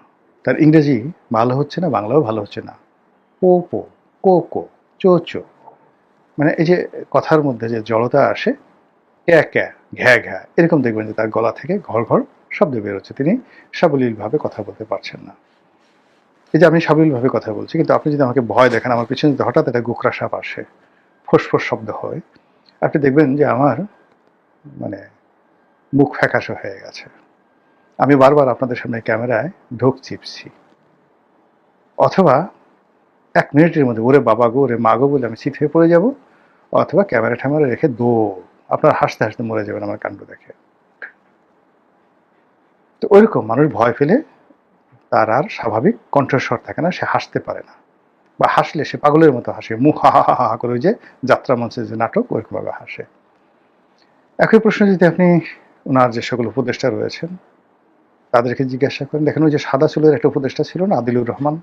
তার ইংরেজি ভালো হচ্ছে না, বাংলাও ভালো হচ্ছে না। পো পো, কো কো, চো চো, মানে এই যে কথার মধ্যে যে জড়তা আসে, ক্যা ক্যা, ঘ্যা ঘ্যা, এরকম দেখবেন যে তার গলা থেকে ঘর ঘর শব্দ বেরোচ্ছে। তিনি সাবলীলভাবে কথা বলতে পারছেন না। এই যে আমি সাবলীলভাবে কথা বলছি, কিন্তু আপনি যদি আমাকে ভয় দেখেন, আমার পিছনে যদি হঠাৎ একটা গোখরা সাপ আসে, ফোঁস শব্দ হয়, আপনি দেখবেন যে আমার মানে মুখ ফ্যাকাশে হয়ে গেছে। আমি বারবার আপনাদের সামনে ক্যামেরায় ঢোক চিপছি, অথবা 1 মিনিটের মধ্যে ওরে বাবা গো, ওরে মা গো বলে আমি চিত হয়ে পড়ে যাব, অথবা ক্যামেরা ট্যামেরা রেখে দৌড়, আপনার হাসতে হাসতে মরে যাবেন আমার কাণ্ড দেখে। তো ওইরকম মানুষ ভয় পেলে তার আর স্বাভাবিক কণ্ঠস্বর থাকে না, সে হাসতে পারে না, বা হাসলে সে পাগলের মতো হাসে, মুখ হা হা হা হা করে, ওই যে যাত্রা মঞ্চের যে নাটক, ওইরকমভাবে হাসে। একই প্রশ্ন যদি আপনি ওনার যে সকল উপদেষ্টা রয়েছেন তাদেরকে জিজ্ঞাসা করেন, দেখেন ওই যে সাদা চুলের একটা উপদেষ্টা ছিল না, আদিলুর রহমান,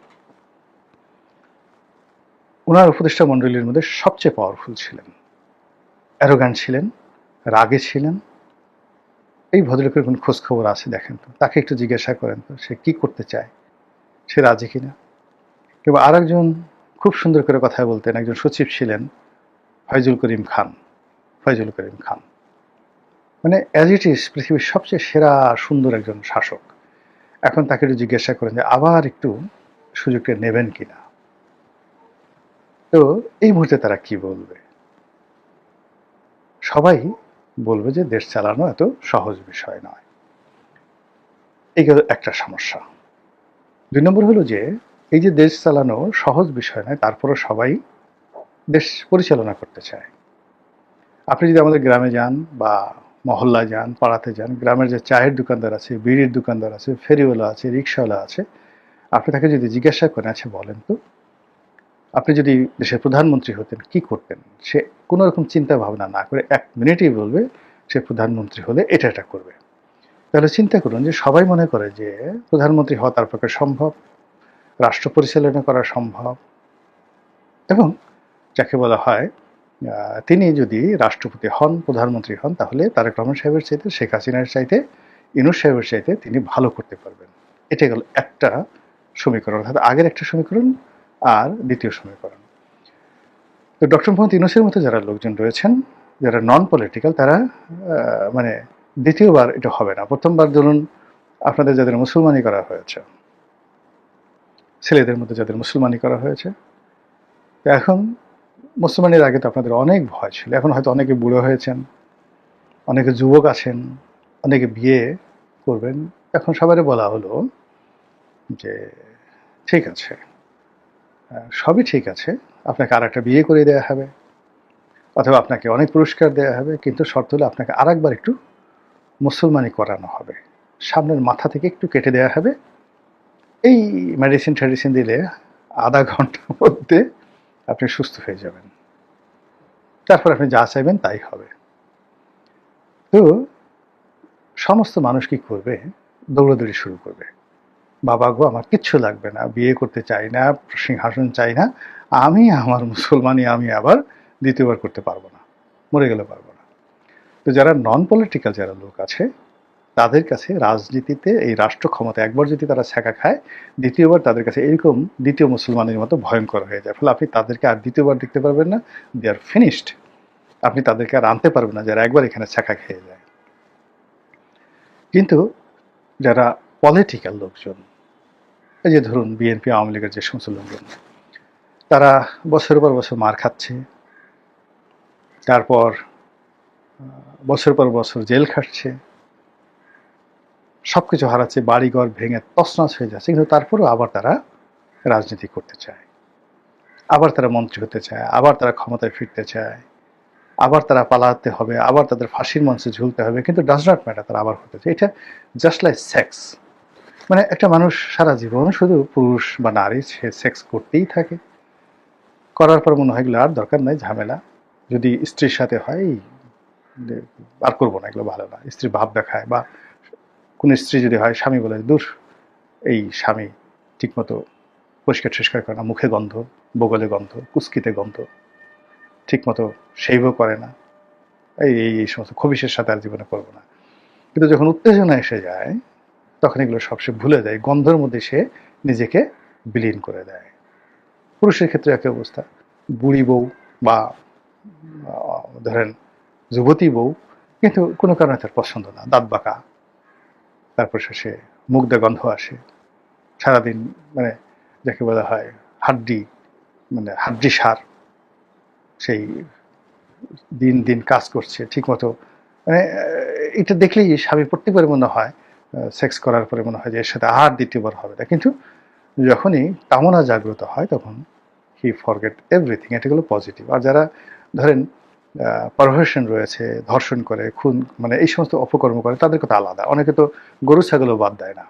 ওনার উপদেষ্টা মণ্ডলীর মধ্যে সবচেয়ে পাওয়ারফুল ছিলেন, অ্যারোগ্যান্ট ছিলেন, রাগে ছিলেন। এই ভদ্রলোকের কোন খোঁজ খবর আছে দেখেন তো, তাকে একটু জিজ্ঞাসা করেন তো সে কি করতে চায়, সে রাজি কিনা। কিংবা আর একজন খুব সুন্দর করে কথা বলতেন, একজন সচিব ছিলেন, ফয়জুল করিম খান। ফয়জুল করিম খান মানে অ্যাজ ইট ইজ পৃথিবীর সবচেয়ে সেরা সুন্দর একজন শাসক। এখন তাকে একটু জিজ্ঞাসা করেন যে আবার একটু সুযোগটা নেবেন কিনা। তো এই মুহূর্তে তারা কি বলবে? সবাই বলবে যে দেশ চালানো এত সহজ বিষয় নয়। এই গেল একটা সমস্যা। 2 নম্বর হলো যে এই যে দেশ চালানো সহজ বিষয় নয়, তারপরও সবাই দেশ পরিচালনা করতে চায়। আপনি যদি আমাদের গ্রামে যান বা মহল্লায় যান, পাড়াতে যান, গ্রামের যে চায়ের দোকানদার আছে, বিড়ির দোকানদার আছে, ফেরিওয়ালা আছে, রিক্সাওয়ালা আছে, আপনি তাকে যদি জিজ্ঞাসা করেন, আচ্ছা বলেন তো আপনি যদি দেশের প্রধানমন্ত্রী হতেন কি করতেন, সে কোনো রকম চিন্তা ভাবনা না করে 1 মিনিটেই বলবে সে প্রধানমন্ত্রী হলে এটা এটা করবে। তাহলে চিন্তা করুন যে সবাই মনে করে যে প্রধানমন্ত্রী হওয়া তার পক্ষে সম্ভব, রাষ্ট্র পরিচালনা করা সম্ভব, এবং যাকে বলা হয় তিনি যদি রাষ্ট্রপতি হন, প্রধানমন্ত্রী হন, তাহলে তারেক রহমান সাহেবের চাইতে, শেখ হাসিনার চাইতে, ইউনূস সাহেবের চাইতে তিনি ভালো করতে পারবেন। এটা গেল একটা সমীকরণ, অর্থাৎ আগের একটা সমীকরণ আর দ্বিতীয় সমীকরণ। তো ডক্টর মোহাম্মদ ইউনূসের মতো যারা লোকজন রয়েছেন, যারা নন পলিটিক্যাল, তারা মানে দ্বিতীয়বার এটা হবে না। প্রথমবার ধরুন আপনাদের যাদের মুসলমানি করা হয়েছে, ছেলেদের মধ্যে যাদের মুসলমানি করা হয়েছে, এখন মুসলমানের আগে তো আপনাদের অনেক ভয় ছিল, এখন হয়তো অনেকে বুড়ো হয়েছেন, অনেকে যুবক আছেন, অনেকে বিয়ে করবেন। এখন সবারই বলা হলো যে ঠিক আছে, সবই ঠিক আছে, আপনাকে আর একটা বিয়ে করে দেওয়া হবে, অথবা আপনাকে অনেক পুরস্কার দেওয়া হবে, কিন্তু শর্ত হলো আপনাকে আর একবার একটু মুসলমানি করানো হবে, সামনের মাথা থেকে একটু কেটে দেওয়া হবে, এই মেডিসিন দিলে আধা ঘন্টার মধ্যে আপনি সুস্থ হয়ে যাবেন, তারপর আপনি যা চাইবেন তাই হবে। তো সমস্ত মানুষ কি করবে? দৌড়াদৌড়ি শুরু করবে, বাবা গো আমার কিচ্ছু লাগবে না, বিয়ে করতে চাই না, সিংহাসন চাই না, আমি আমার মুসলমানি আমি আবার দ্বিতীয়বার করতে পারবো না, মরে গেলে পারবো না। তো যারা নন পলিটিক্যাল যারা লোক আছে, তাদের কাছে রাজনীতিতে এই রাষ্ট্র ক্ষমতা একবার যদি তারা ছ্যাঁকা খায়, দ্বিতীয়বার তাদের কাছে এরকম দ্বিতীয় মুসলমানের মতো ভয়ঙ্কর হয়ে যায়। ফলে আপনি তাদেরকে আর দ্বিতীয়বার দেখতে পারবেন না, দে আর ফিনিশড। আপনি তাদেরকে আর আনতে পারবেন না যারা একবার এখানে ছ্যাঁকা খেয়ে যায়। কিন্তু যারা পলিটিক্যাল লোকজন, এই যে ধরুন বিএনপি আওয়ামী লীগের যে সমস্ত লোকজন, তারা বছরের পর বছর মার খাচ্ছে, তারপর বছর পর বছর জেল খাটছে, সবকিছু হারাচ্ছে, বাড়িঘর ভেঙে তছনছ হয়ে যাচ্ছে, কিন্তু তারপরেও আবার তারা রাজনীতি করতে চায়, আবার তারা মন্ত্রী হতে চায়, আবার তারা ক্ষমতায় ফিরতে চায়। আবার তারা পালাতে হবে, আবার তাদের ফাঁসির মঞ্চে ঝুলতে হবে, কিন্তু ডাজ নট ম্যাটার, তারা আবার হতে চায়। এটা জাস্ট লাইক সেক্স। মানে একটা মানুষ সারা জীবন শুধু পুরুষ বা নারী সে সেক্স করতেই থাকে, করার পর মনে হয় এগুলো আর দরকার নাই, ঝামেলা। যদি স্ত্রীর সাথে হয় আর করবো না, এগুলো ভালো না, স্ত্রী ভাব দেখায়, বা কোন স্ত্রী যদি হয় স্বামী বলে দূর, এই স্বামী ঠিকমতো পরিষ্কার টরিষ্কার করে না, মুখে গন্ধ, বগলে গন্ধ, কুস্কিতে গন্ধ, ঠিকমতো সেইভও করে না, এই এই এই সমস্ত খবিশের সাথে আর জীবনে করবো না। কিন্তু যখন উত্তেজনা এসে যায় তখন এগুলো সব সে ভুলে যায়, গন্ধের মধ্যে সে নিজেকে বিলীন করে দেয়। পুরুষের ক্ষেত্রে একই অবস্থা। বুড়ি বউ বা ধরেন যুবতী বউ, কিন্তু কোনো কারণে তার পছন্দ না, দাঁত বাঁকা, তারপর শেষে মুখ দিয়ে গন্ধ আসে, সারাদিন মানে যাকে বলা হয় হাড্ডি, মানে হাড্ডি সার, সেই দিন দিন কাজ করছে ঠিকমতো, মানে এটা দেখলেই স্বামী প্রত্যেকবার মনে হয়, সেক্স করার পরে মনে হয় যে এর সাথে আর দ্বিতীয়বার হবে না। কিন্তু যখনই কামনা জাগ্রত হয় তখন হি ফরগেট এভরিথিং। এটা হলো পজিটিভ। আর যারা ধরেন পারভার্সন রয়েছে, ধর্ষণ করে, খুন, মানে এই সমস্ত অপকর্ম করে, তাদের কথা আলাদা। অনেকে তো গরু ছাগলও বাদ দেয় না।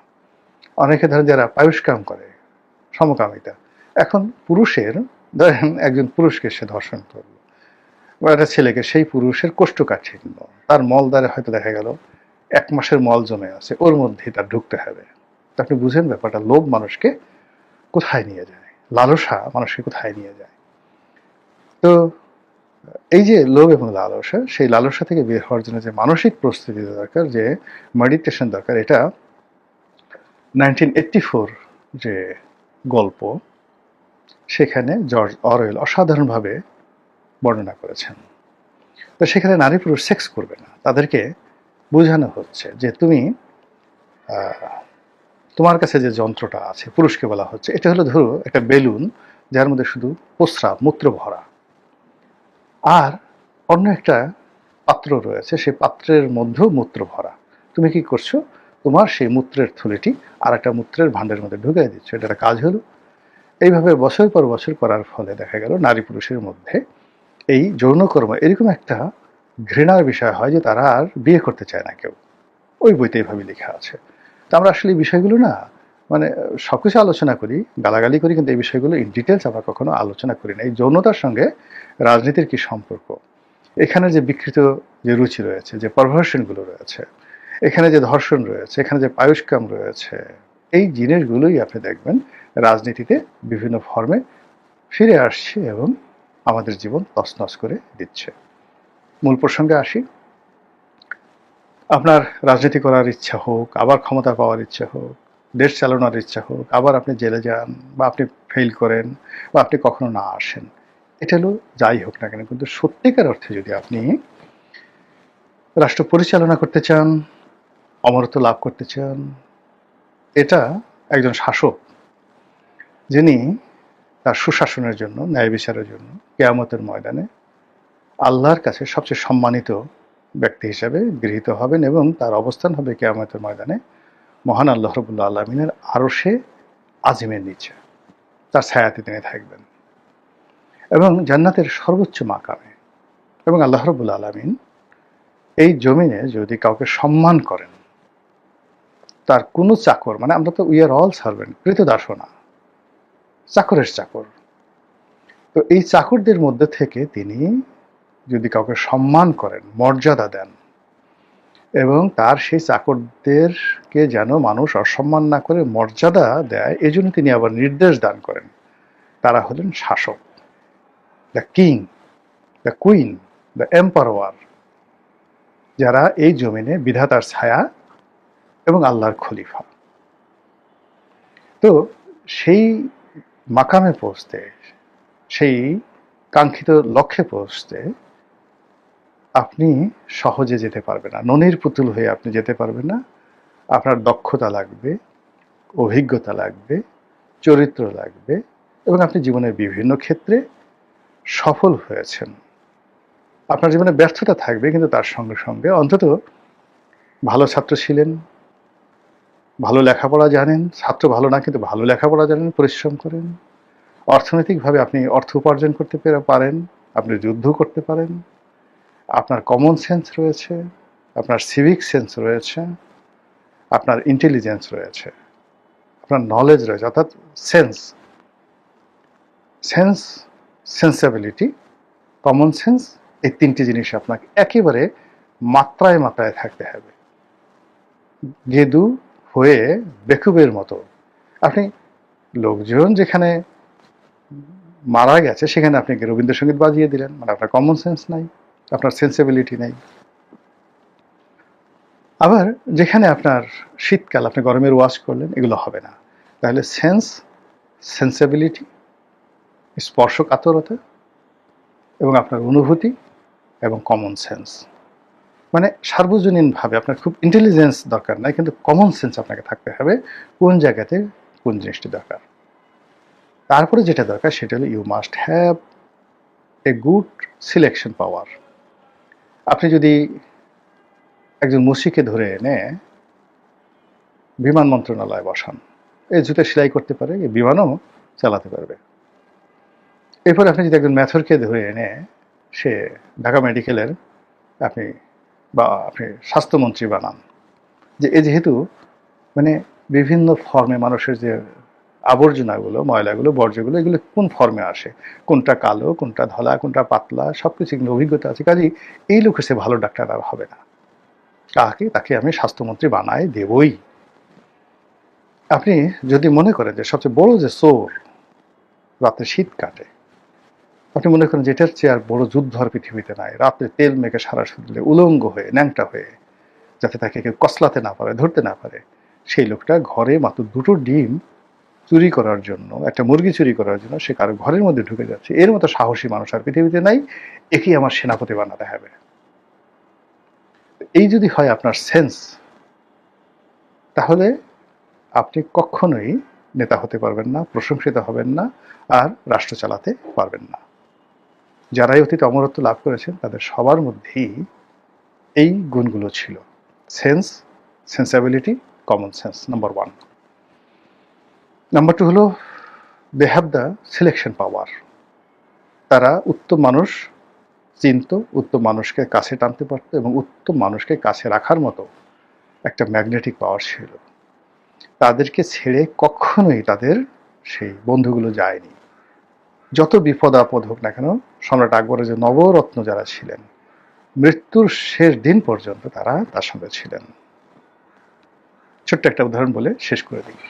অনেকে ধরেন যারা পায়ুষ্কাম করে, সমকামিতা। এখন পুরুষের, ধরেন একজন পুরুষকে সে ধর্ষণ করলো বা একটা ছেলেকে, সেই পুরুষের কোষ্ঠকাঠিন্য, তার মলদ্বারে হয়তো দেখা গেল 1 মাসের মল জমে আছে, ওর মধ্যেই তার ঢুকতে হবে। তো আপনি বুঝেন ব্যাপারটা, লোভ মানুষকে কোথায় নিয়ে যায়, লালসা মানুষকে কোথায় নিয়ে যায়। তো এই যে লোভ এবং লালসা, সেই লালসা থেকে বের হওয়ার জন্য যে মানসিক প্রস্তুতি দরকার, যে মেডিটেশন দরকার, এটা 1984 যে গল্প, সেখানে জর্জ অরওয়েল অসাধারণভাবে বর্ণনা করেছেন। তো সেখানে নারী পুরুষ সেক্স করবে না, তাদেরকে বোঝানো হচ্ছে যে তুমি তোমার কাছে যে যন্ত্রটা আছে, পুরুষকে বলা হচ্ছে, এটা হলো ধরো একটা বেলুন যার মধ্যে শুধু প্রস্রাব, মূত্র ভরা, আর অন্য একটা পাত্র রয়েছে, সেই পাত্রের মধ্যেও মূত্র ভরা। তুমি কি করছো, তোমার সেই মূত্রের থলিটি আর একটা মূত্রের ভাণ্ডের মধ্যে ঢুকিয়ে দিচ্ছ। এটা একটা কাজ হলো। এইভাবে বছর পর বছর করার ফলে দেখা গেল নারী পুরুষের মধ্যে এই যৌনকর্ম এরকম একটা ঘৃণার বিষয় হয় যে তারা আর বিয়ে করতে চায় না কেউ। ওই বইতে এইভাবে লেখা আছে। তো আমরা আসলে এই বিষয়গুলো না, মানে সবকিছু আলোচনা করি, গালাগালি করি, কিন্তু এই বিষয়গুলো ইন ডিটেলস আমরা কখনো আলোচনা করি না। এই যৌনতার সঙ্গে রাজনীতির কি সম্পর্ক, এখানে যে বিকৃত যে রুচি রয়েছে, যে পারভার্সনগুলো রয়েছে, এখানে যে ধর্ষণ রয়েছে, এখানে যে পায়ুষ্কাম রয়েছে, এই জিনিসগুলোই আপনি দেখবেন রাজনীতিতে বিভিন্ন ফর্মে ফিরে আসছে এবং আমাদের জীবন তছনছ করে দিচ্ছে। মূল প্রসঙ্গে আসি। আপনার রাজনীতি করার ইচ্ছা হোক, আবার ক্ষমতা পাওয়ার ইচ্ছা হোক, দেশ চালানোর ইচ্ছা হোক, আবার আপনি জেলে যান, বা আপনি ফেল করেন, বা আপনি কখনো না আসেন, এটা হলো যাই হোক না কেন, কিন্তু সত্যিকার অর্থে যদি আপনি রাষ্ট্র পরিচালনা করতে চান, অমরত্ব লাভ করতে চান, এটা একজন শাসক যিনি তার সুশাসনের জন্য, ন্যায় বিচারের জন্য কিয়ামতের ময়দানে আল্লাহর কাছে সবচেয়ে সম্মানিত ব্যক্তি হিসাবে গৃহীত হবেন, এবং তার অবস্থান হবে কিয়ামতের ময়দানে মহান আল্লাহ রাব্বুল আলামিনের আরশে আজিমের নিচে, তার ছায়াতে তিনি থাকবেন এবং জান্নাতের সর্বোচ্চ মাকামে। এবং আল্লাহ রাব্বুল আলামিন এই জমিনে যদি কাউকে সম্মান করেন, তার কোনো চাকর, মানে আমরা তো উই আর অল সার্ভেন্ট, কৃতদাসও না, চাকরের চাকর, তো এই চাকরদের মধ্যে থেকে তিনি যদি কাউকে সম্মান করেন, মর্যাদা দেন, এবং তার সেই চাকরদেরকে যেন মানুষ অসম্মান না করে মর্যাদা দেয়, এই জন্য তিনি আবার নির্দেশ দান করেন, তারা হলেন শাসক, the king, the queen, the emperor, যারা এই জমিনে বিধাতার ছায়া এবং আল্লাহর খলিফা। তো সেই মাকামে পৌঁছতে, সেই কাঙ্ক্ষিত লক্ষ্যে পৌঁছতে আপনি সহজে যেতে পারবেন না, ননির পুতুল হয়ে আপনি যেতে পারবেন না। আপনার দক্ষতা লাগবে, অভিজ্ঞতা লাগবে, চরিত্র লাগবে, এবং আপনি জীবনের বিভিন্ন ক্ষেত্রে সফল হয়েছেন। আপনার জীবনে ব্যর্থতা থাকবে, কিন্তু তার সঙ্গে সঙ্গে অন্তত ভালো ছাত্র ছিলেন, ভালো লেখাপড়া জানেন, ছাত্র ভালো না কিন্তু ভালো লেখাপড়া জানেন, পরিশ্রম করেন, অর্থনৈতিকভাবে আপনি অর্থ উপার্জন করতে পারেন, আপনি যুদ্ধ করতে পারেন, আপনার কমন সেন্স রয়েছে, আপনার সিভিক সেন্স রয়েছে, আপনার ইন্টেলিজেন্স রয়েছে, আপনার নলেজ রয়েছে, অর্থাৎ sense, sense, sensibility, common sense, এই তিনটি জিনিস আপনাকে একেবারে মাত্রায় মাত্রায় থাকতে হবে। গেদু হয়ে বেকুবের মতো আপনি, লোকজন যেখানে মারা গেছে সেখানে আপনি রবীন্দ্রসঙ্গীত বাজিয়ে দিলেন, মানে আপনার কমন সেন্স নাই, আপনার সেন্সিবিলিটি নাই। আবার যেখানে আপনার শীতকাল, আপনি গরমের ওয়াশ করলেন, এগুলো হবে না। তাহলে সেন্স, সেন্সিবিলিটি, স্পর্শকাতরতা এবং আপনার অনুভূতি এবং কমন সেন্স, মানে সার্বজনীনভাবে আপনার খুব ইন্টেলিজেন্স দরকার নাই, কিন্তু কমন সেন্স আপনাকে থাকতে হবে কোন জায়গাতে কোন জিনিসটি দরকার। তারপরে যেটা দরকার সেটা হলো you must have a good selection power. আপনি যদি একজন মুশিকে ধরে এনে বিমান মন্ত্রণালয়ে বসান, এই জুতো সেলাই করতে পারে, এই বিমানও চালাতে পারবে। এরপর আপনি যদি একজন ম্যাথরকে ধরে এনে সে ঢাকা মেডিকেলের আপনি স্বাস্থ্যমন্ত্রী বানান, যে এ যেহেতু মানে বিভিন্ন ফর্মে মানুষের যে আবর্জনাগুলো, ময়লাগুলো, বর্জ্যগুলো, এগুলো কোন ফর্মে আসে, কোনটা কালো, কোনটা ধলা, কোনটা পাতলা, সব কিছু এগুলো অভিজ্ঞতা আছে, কাজেই এই লোকের সে ভালো ডাক্তার আর হবে না, তাকে আমি স্বাস্থ্যমন্ত্রী বানাই দেবই। আপনি যদি মনে করেন যে সবচেয়ে বড় যে চোর রাতে শীত কাটে, আপনি মনে করেন যে এটার চেয়ে আর বড় যুদ্ধ আর পৃথিবীতে নাই, রাতে তেল মেখে সারা শরীরে উলঙ্গ হয়ে, ন্যাংটা হয়ে, যাতে তাকে কেউ কসলাতে না পারে, ধরতে না পারে, সেই লোকটা ঘরে মাত্র 2টো ডিম চুরি করার জন্য, একটা মুরগি চুরি করার জন্য সে কারো ঘরের মধ্যে ঢুকে যাচ্ছে, এর মতো সাহসী মানুষ আর পৃথিবীতে নাই, একেই আমার সেনাপতি বানাতে হবে। এই যদি হয় আপনার সেন্স, তাহলে আপনি কখনোই নেতা হতে পারবেন না, প্রশংসিত হবেন না, আর রাষ্ট্র চালাতে পারবেন না। যারাই অতীতে অমরত্ব লাভ করেছেন তাদের সবার মধ্যেই এই গুণগুলো ছিল, sense, sensibility, common sense, number 1। Number 2 হলো দে হ্যাভ দ্য সিলেকশন পাওয়ার। তারা উত্তম মানুষ চিনত, উত্তম মানুষকে কাছে টানতে পারত এবং উত্তম মানুষকে কাছে রাখার মতো একটা ম্যাগনেটিক পাওয়ার ছিল। তাদেরকে ছেড়ে কখনোই তাদের সেই বন্ধুগুলো যায়নি, যত বিপদ আপদ হোক না কেন। সম্রাট আকবরের যে নবরত্ন যারা ছিলেন, মৃত্যুর শেষ দিন পর্যন্ত তারা তার সঙ্গে ছিলেন। ছোট্ট একটা উদাহরণ বলে শেষ করে দিই।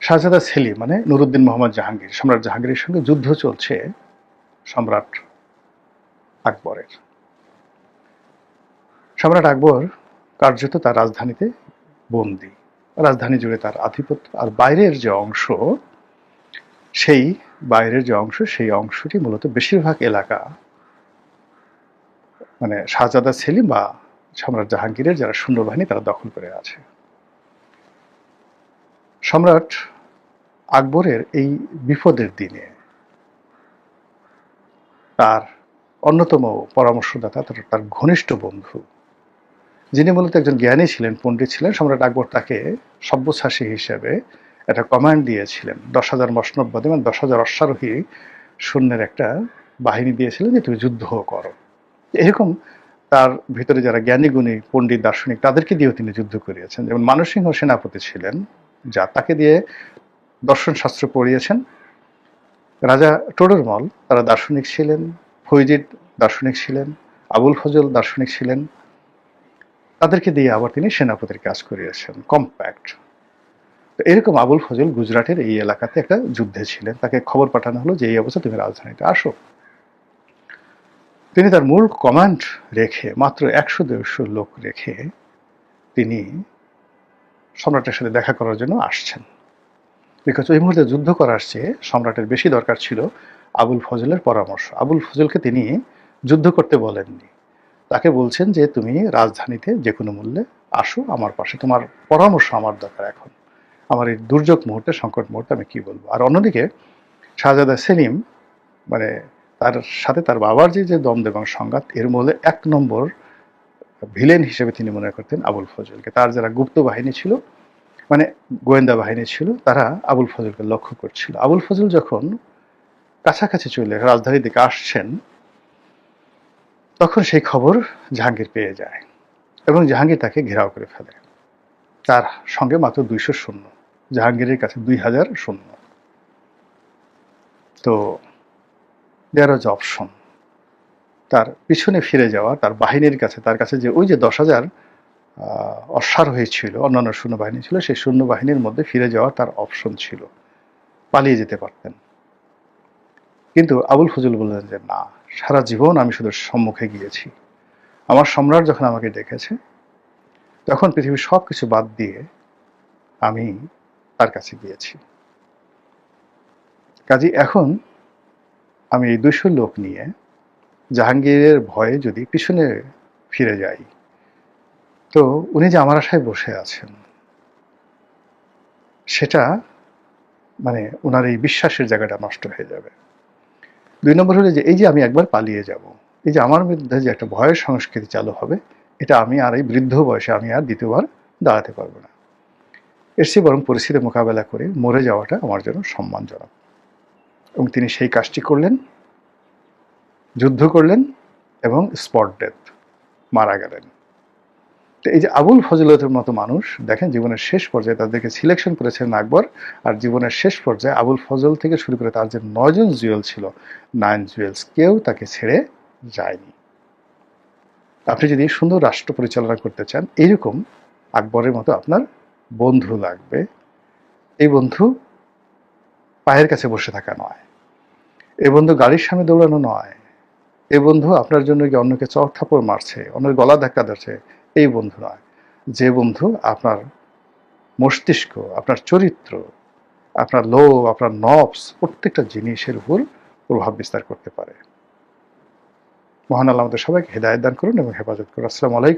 শাহজাদা সেলিম মানে নুরুদ্দিন মোহাম্মদ জাহাঙ্গীর, সম্রাট জাহাঙ্গীরের সঙ্গে যুদ্ধ চলছে সম্রাট আকবরের। সম্রাট আকবর কার্যত তার রাজধানীতে বন্দী, রাজধানী জুড়ে তার আধিপত্য, আর বাইরের যে অংশ, সেই অংশটি মূলত বেশিরভাগ এলাকা মানে শাহজাদা সেলিম বা সম্রাট জাহাঙ্গীরের যারা সৈন্যবাহিনী তারা দখল করে আছে। সম্রাট আকবরের এই বিপদের দিনে তার অন্যতম পরামর্শদাতা, তার ঘনিষ্ঠ বন্ধু, যিনি মূলত একজন জ্ঞানী ছিলেন, পণ্ডিত ছিলেন, সম্রাট আকবর তাকে সব্যসাচী হিসেবে একটা কমান্ড দিয়েছিলেন, 10,000 মসনববাদী মানে 10,000 অশ্বারোহী সৈন্যের একটা বাহিনী দিয়েছিলেন যে তুমি যুদ্ধ করো। এরকম তার ভিতরে যারা জ্ঞানী গুণী পণ্ডিত দার্শনিক তাদেরকে দিয়েও তিনি যুদ্ধ করিয়েছেন। যেমন মানসিংহ সেনাপতি ছিলেন, যা তাকে দিয়ে দর্শন শাস্ত্র পড়িয়েছেন। রাজা টোডরমল তারা দার্শনিক ছিলেন, ফৈজিদ দার্শনিক ছিলেন, আবুল ফজল দার্শনিক ছিলেন, তাদেরকে দিয়ে আবার তিনি সেনাপতির কাজ করিয়েছেন, কম্প্যাক্ট। তো এরকম আবুল ফজল গুজরাটের এই এলাকাতে একটা যুদ্ধে ছিলেন, তাকে খবর পাঠানো হলো যে এই অবস্থা, তুমি রাজধানীতে আসো। তিনি তার মূল কমান্ড রেখে মাত্র 100-150 লোক রেখে তিনি সম্রাটের সাথে দেখা করার জন্য আসছেন। বিকজ ওই মুহূর্তে যুদ্ধ করার চেয়ে সম্রাটের বেশি দরকার ছিল আবুল ফজলের পরামর্শ। আবুল ফজলকে তিনি যুদ্ধ করতে বলেননি, তাকে বলছেন যে তুমি রাজধানীতে যে কোনো মূল্যে আসো আমার পাশে, তোমার পরামর্শ আমার দরকার এখন, আমার এই দুর্যোগ মুহূর্তে, সংকট মুহূর্তে আমি কি বলবো। আর অন্যদিকে শাহজাদা সেলিম মানে তার সাথে তার বাবার যে দ্বন্দ্ব এবং সংঘাত, এর মূলে 1 নম্বর ভিলেন হিসেবে তিনি মনে করতেন আবুল ফজলকে। তার যারা গুপ্ত বাহিনী ছিল মানে গোয়েন্দা বাহিনী ছিল, তারা আবুল ফজলকে লক্ষ্য করছিল। আবুল ফজল যখন কাছাকাছি চলে রাজধানীর দিকে আসছেন, তখন সেই খবর জাহাঙ্গীর পেয়ে যায় এবং জাহাঙ্গীর তাকে ঘেরাও করে ফেলে। তার সঙ্গে মাত্র 200 সৈন্য, জাহাঙ্গীরের কাছে 2000 সৈন্য। তো দেয়ার ওয়াজ অপশন, তার পিছনে ফিরে যাওয়া, তার বাহিনীর কাছে, তার কাছে যে ওই যে 10,000 অশ্বারোহী ছিল, অন্যান্য সৈন্যবাহিনী ছিল, সেই সৈন্যবাহিনীর মধ্যে ফিরে যাওয়ার তার অপশন ছিল, পালিয়ে যেতে পারতেন। কিন্তু আবুল ফজল বললেন যে না, সারা জীবন আমি শুধু সম্মুখে গিয়েছি, আমার সম্রাট যখন আমাকে ডেকেছে তখন পৃথিবীর সব কিছু বাদ দিয়ে আমি তার কাছে গিয়েছি। কাজী এখন আমি এই 200 লোক নিয়ে জাহাঙ্গীরের ভয়ে যদি পিছনে ফিরে যাই, তো উনি যে আমার আশায় বসে আছেন সেটা মানে ওনার এই বিশ্বাসের জায়গাটা নষ্ট হয়ে যাবে। 2 নম্বর হলো যে এই যে আমি একবার পালিয়ে যাব, এই যে আমার মধ্যে যে একটা ভয়ের সংস্কৃতি চালু হবে, এটা আমি আর এই বৃদ্ধ বয়সে আমি আর দ্বিতীয়বার দাঁড়াতে পারবো না। এর চেয়ে বরং পরিস্থিতি মোকাবেলা করে মরে যাওয়াটা আমার জন্য সম্মানজনক। এবং তিনি সেই কাজটি করলেন, যুদ্ধ করলেন এবং স্পট ডেথ, মারা গেলেন। তো এই যে আবুল ফজলের মতো মানুষ দেখেন জীবনের শেষ পর্যায়ে তাদেরকে সিলেকশন করেছেন আকবর, আর জীবনের শেষ পর্যায়ে আবুল ফজল থেকে শুরু করে তার যে 9 জন জুয়েল ছিল, 9 জুয়েলস, কেউ তাকে ছেড়ে যায়নি। আপনি যদি সুন্দর রাষ্ট্র পরিচালনা করতে চান, এইরকম আকবরের মতো আপনার বন্ধু লাগবে। এই বন্ধু পায়ের কাছে বসে থাকা নয়, এই বন্ধু গাড়ির সামনে দৌড়ানো নয়, এই বন্ধু আপনার জন্য কি অন্যকে চর থাপড় মারছে, অন্যের গলা ধাক্কা দিচ্ছে, এই বন্ধু নয়। যে বন্ধু আপনার মস্তিষ্ক, আপনার চরিত্র, আপনার লোভ, আপনার নফস, প্রত্যেকটা জিনিসের উপর প্রভাব বিস্তার করতে পারে। মহান আল্লাহ আমাদের সবাইকে হেদায়েত দান করুন এবং হেফাজত করুন। আসসালামু আলাইকুম।